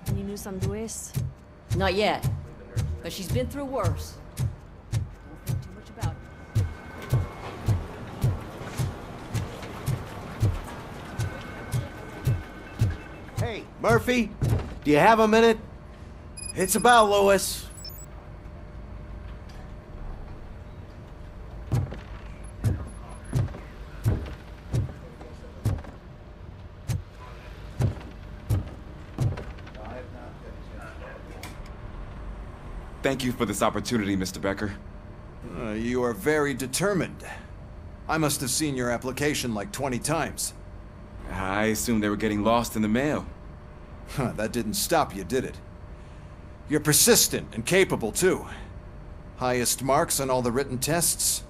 Any news on Luis? Not yet, but she's been through worse. Don't think too much about it. Hey, Murphy, do you have a minute? It's about Louis. Thank you for this opportunity, Mr. Becker. You are very determined. I must have seen your application like 20 times. I assumed they were getting lost in the mail. That didn't stop you, did it? You're persistent and capable, too. Highest marks on all the written tests.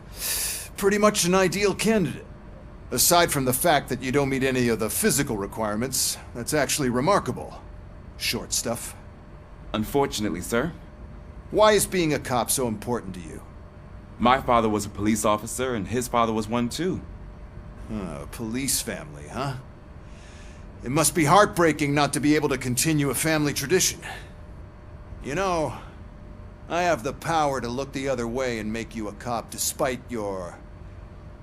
Pretty much an ideal candidate. Aside from the fact that you don't meet any of the physical requirements, that's actually remarkable. Short stuff. Unfortunately, sir. Why is being a cop so important to you? My father was a police officer, and his father was one too. A police family, huh? It must be heartbreaking not to be able to continue a family tradition. You know, I have the power to look the other way and make you a cop despite your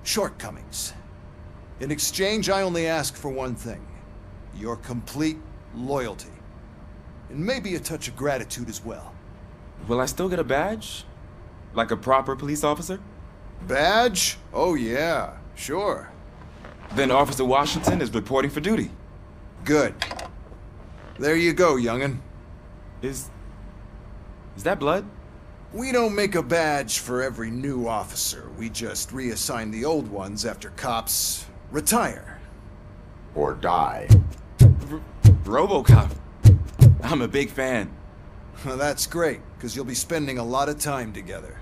shortcomings. In exchange, I only ask for one thing. Your complete loyalty. And maybe a touch of gratitude as well. Will I still get a badge? Like a proper police officer? Badge? Oh yeah, sure. Then Officer Washington is reporting for duty. Good. There you go, young'un. Is that blood? We don't make a badge for every new officer. We just reassign the old ones after cops retire. Or die. RoboCop. I'm a big fan. Well, that's great, because you'll be spending a lot of time together.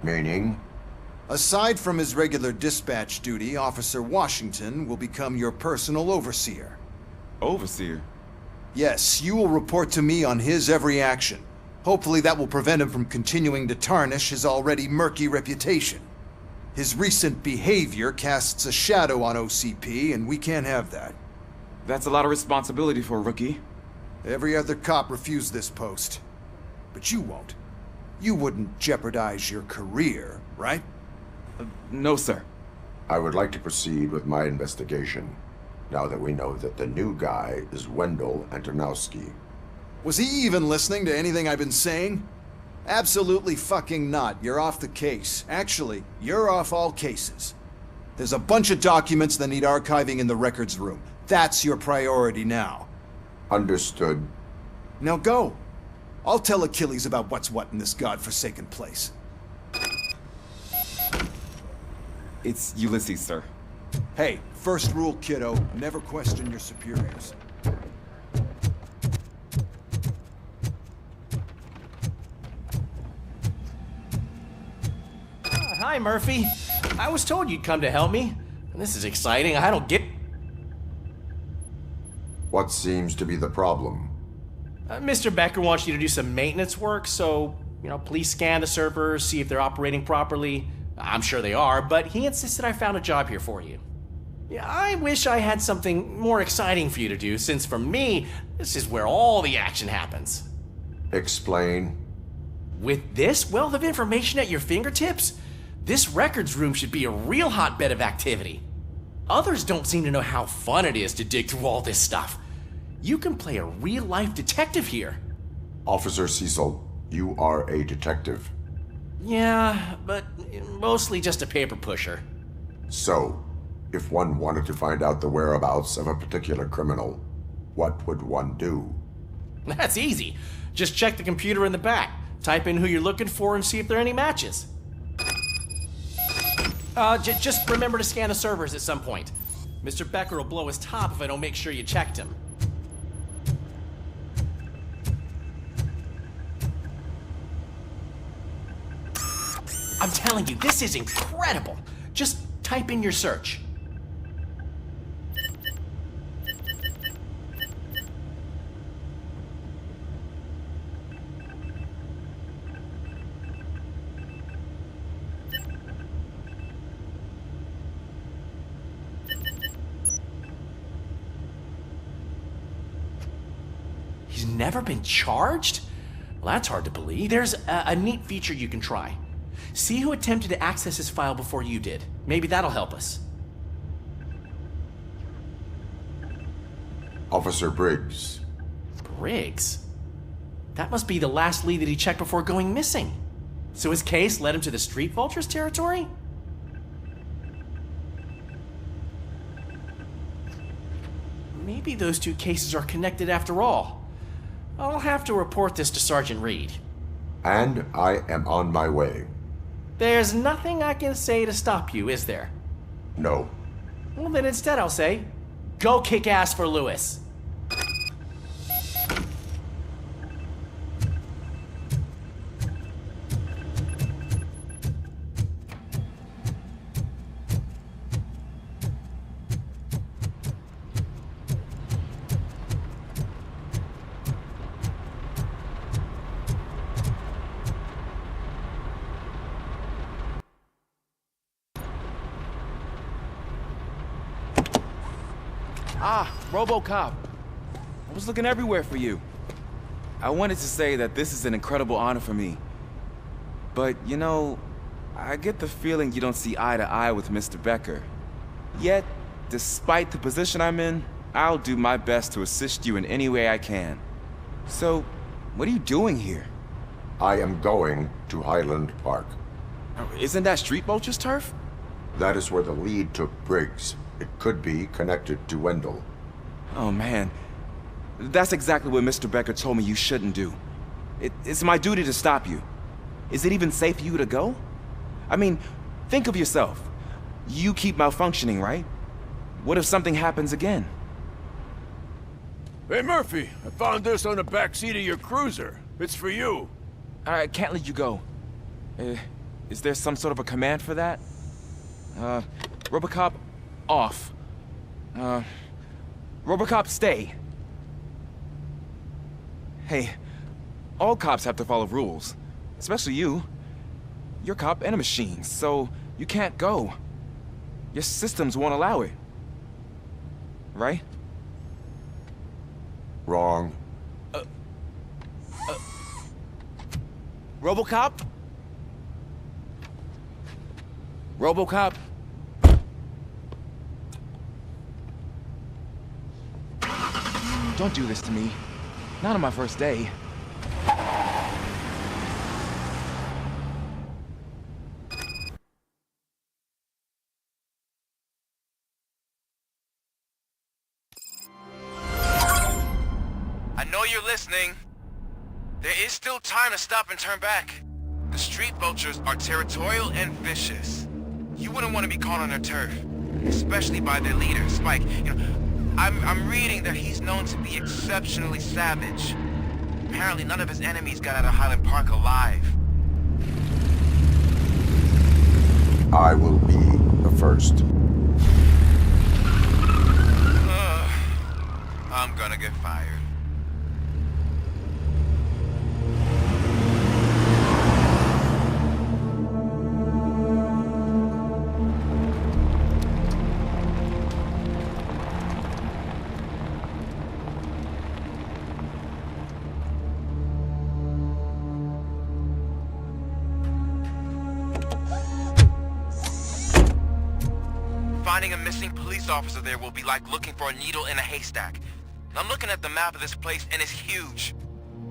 Meaning? Aside from his regular dispatch duty, Officer Washington will become your personal overseer. Overseer? Yes, you will report to me on his every action. Hopefully that will prevent him from continuing to tarnish his already murky reputation. His recent behavior casts a shadow on OCP, and we can't have that. That's a lot of responsibility for a rookie. Every other cop refused this post. But you won't. You wouldn't jeopardize your career, right? No, sir. I would like to proceed with my investigation, now that we know that the new guy is Wendell Antonowski. Was he even listening to anything I've been saying? Absolutely fucking not. You're off the case. Actually, you're off all cases. There's a bunch of documents that need archiving in the records room. That's your priority now. Understood. Now go. I'll tell Achilles about what's what in this godforsaken place. It's Ulysses, sir. Hey, first rule, kiddo, never question your superiors. Hi, Murphy. I was told you'd come to help me. This is exciting. I don't get... What seems to be the problem? Mr. Becker wants you to do some maintenance work, so, please scan the servers, see if they're operating properly. I'm sure they are, but he insisted I found a job here for you. Yeah, I wish I had something more exciting for you to do, since for me, this is where all the action happens. Explain. With this wealth of information at your fingertips, this records room should be a real hotbed of activity. Others don't seem to know how fun it is to dig through all this stuff. You can play a real-life detective here. Officer Cecil, you are a detective. Yeah, but mostly just a paper pusher. So, if one wanted to find out the whereabouts of a particular criminal, what would one do? That's easy. Just check the computer in the back, type in who you're looking for, and see if there are any matches. Just remember to scan the servers at some point. Mr. Becker will blow his top if I don't make sure you checked him. I'm telling you, this is incredible. Just type in your search. He's never been charged? Well, that's hard to believe. There's a neat feature you can try. See who attempted to access his file before you did. Maybe that'll help us. Officer Briggs. Briggs? That must be the last lead that he checked before going missing. So his case led him to the Street Vultures territory? Maybe those two cases are connected after all. I'll have to report this to Sergeant Reed. And I am on my way. There's nothing I can say to stop you, is there? No. Well, then instead I'll say, go kick ass for Lewis. Ah, RoboCop. I was looking everywhere for you. I wanted to say that this is an incredible honor for me. But, I get the feeling you don't see eye to eye with Mr. Becker. Yet, despite the position I'm in, I'll do my best to assist you in any way I can. So, what are you doing here? I am going to Highland Park. Isn't that Street Vulture's turf? That is where the lead took Briggs. It could be connected to Wendell. Oh, man. That's exactly what Mr. Becker told me you shouldn't do. It's my duty to stop you. Is it even safe for you to go? I mean, think of yourself. You keep malfunctioning, right? What if something happens again? Hey, Murphy, I found this on the back seat of your cruiser. It's for you. I can't let you go. Is there some sort of a command for that? RoboCop, off. RoboCop, stay. Hey, all cops have to follow rules. Especially you. You're a cop and a machine, so you can't go. Your systems won't allow it. Right? Wrong. RoboCop? RoboCop? Don't do this to me. Not on my first day. I know you're listening. There is still time to stop and turn back. The Street Vultures are territorial and vicious. You wouldn't want to be caught on their turf, especially by their leader, Spike. I'm reading that he's known to be exceptionally savage. Apparently none of his enemies got out of Highland Park alive. I will be the first. I'm gonna get fired. Finding a missing police officer there will be like looking for a needle in a haystack. I'm looking at the map of this place and it's huge.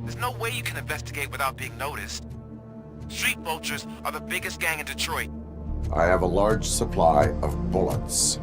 There's no way you can investigate without being noticed. Street vultures are the biggest gang in Detroit. I have a large supply of bullets.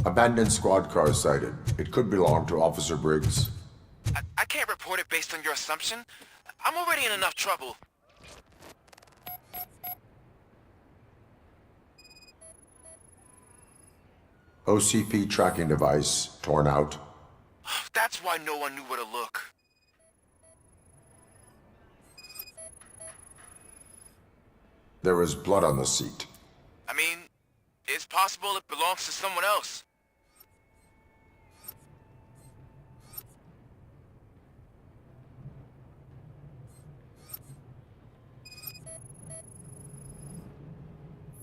Abandoned squad car sighted. It could belong to Officer Briggs. I can't report it based on your assumption. I'm already in enough trouble. OCP tracking device torn out. That's why no one knew where to look. There is blood on the seat. I mean, it's possible it belongs to someone else.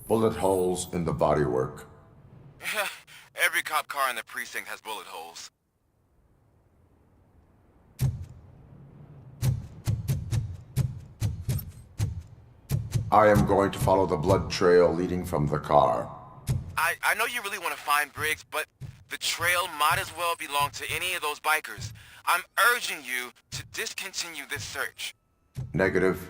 Bullet holes in the bodywork. Every cop car in the precinct has bullet holes. I am going to follow the blood trail leading from the car. I know you really want to find Briggs, but the trail might as well belong to any of those bikers. I'm urging you to discontinue this search. Negative.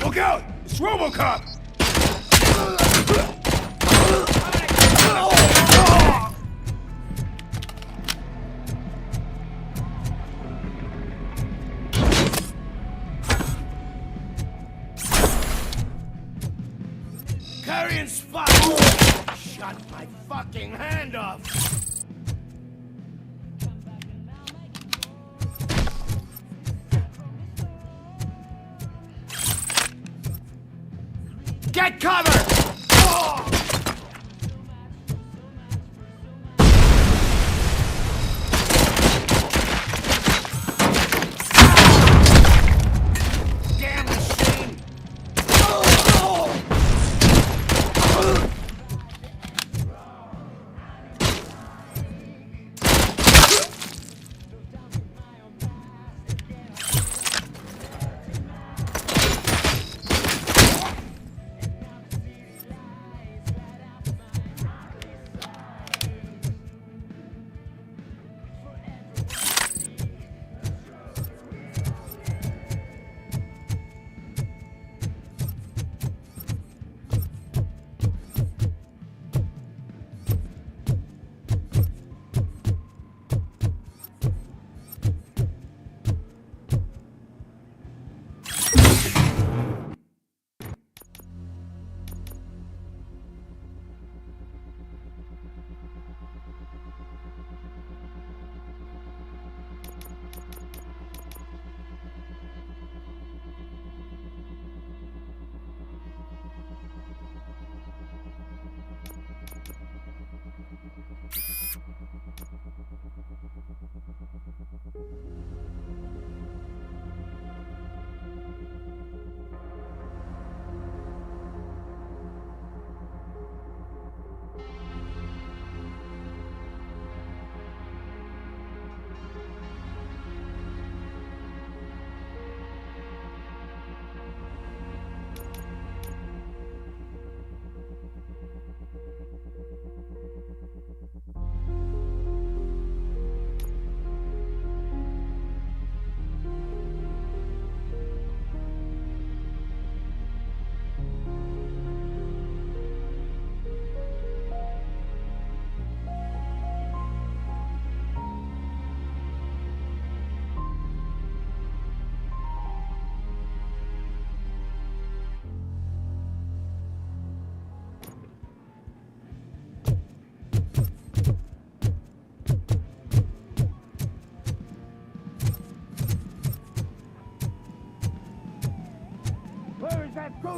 Look out! It's RoboCop! Carrying spot! Shut my fucking hand off! Get cover! Damn machine!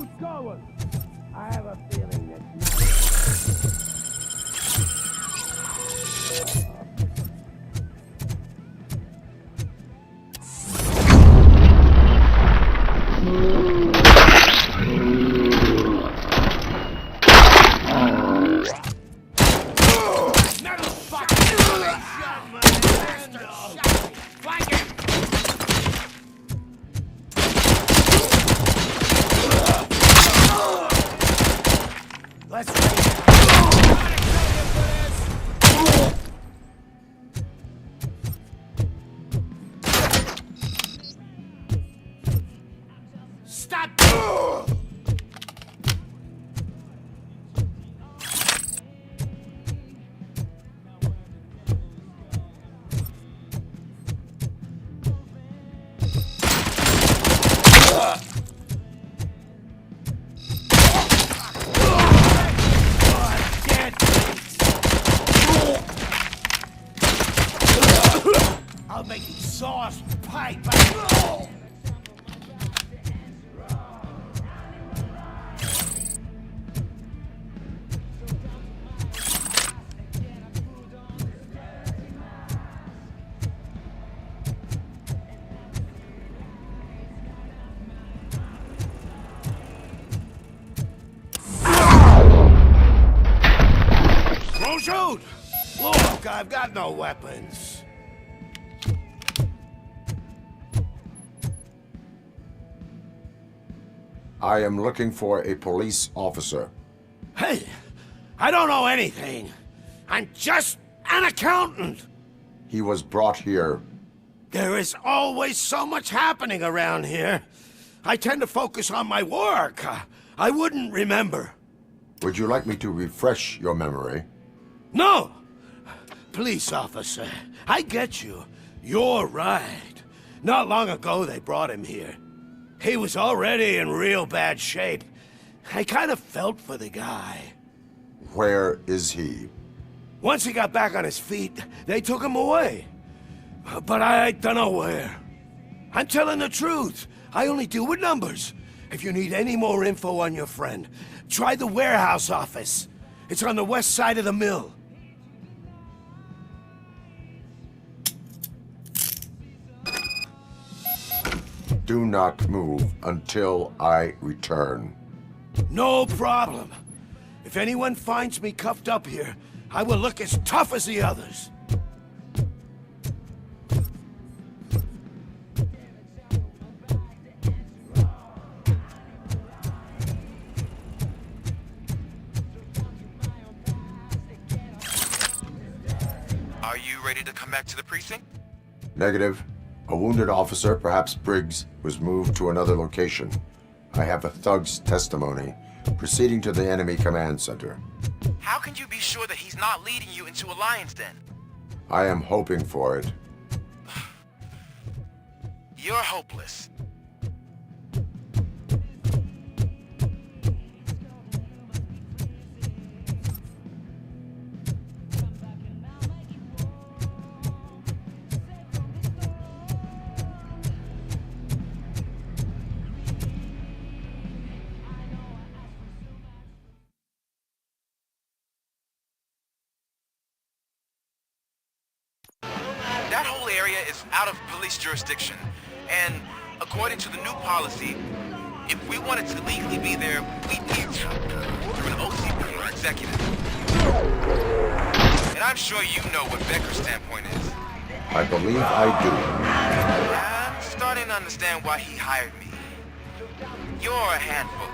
Who's going? I have a feeling that... Stop! I'll make you sauce pipe. Don't shoot! Look, I've got no weapons. I am looking for a police officer. Hey, I don't know anything. I'm just an accountant. He was brought here. There is always so much happening around here. I tend to focus on my work. I wouldn't remember. Would you like me to refresh your memory? No! Police officer, I get you. You're right. Not long ago they brought him here. He was already in real bad shape. I kind of felt for the guy. Where is he? Once he got back on his feet, they took him away. But I don't know where. I'm telling the truth. I only deal with numbers. If you need any more info on your friend, try the warehouse office. It's on the west side of the mill. Do not move until I return. No problem. If anyone finds me cuffed up here, I will look as tough as the others. Are you ready to come back to the precinct? Negative. A wounded officer, perhaps Briggs, was moved to another location. I have a thug's testimony, proceeding to the enemy command center. How can you be sure that he's not leading you into a lion's den? I am hoping for it. You're hopeless. That whole area is out of police jurisdiction, and according to the new policy, if we wanted to legally be there, we'd need to through an OCP or executive. And I'm sure you know what Becker's standpoint is. I believe I do. I'm starting to understand why he hired me. You're a handful.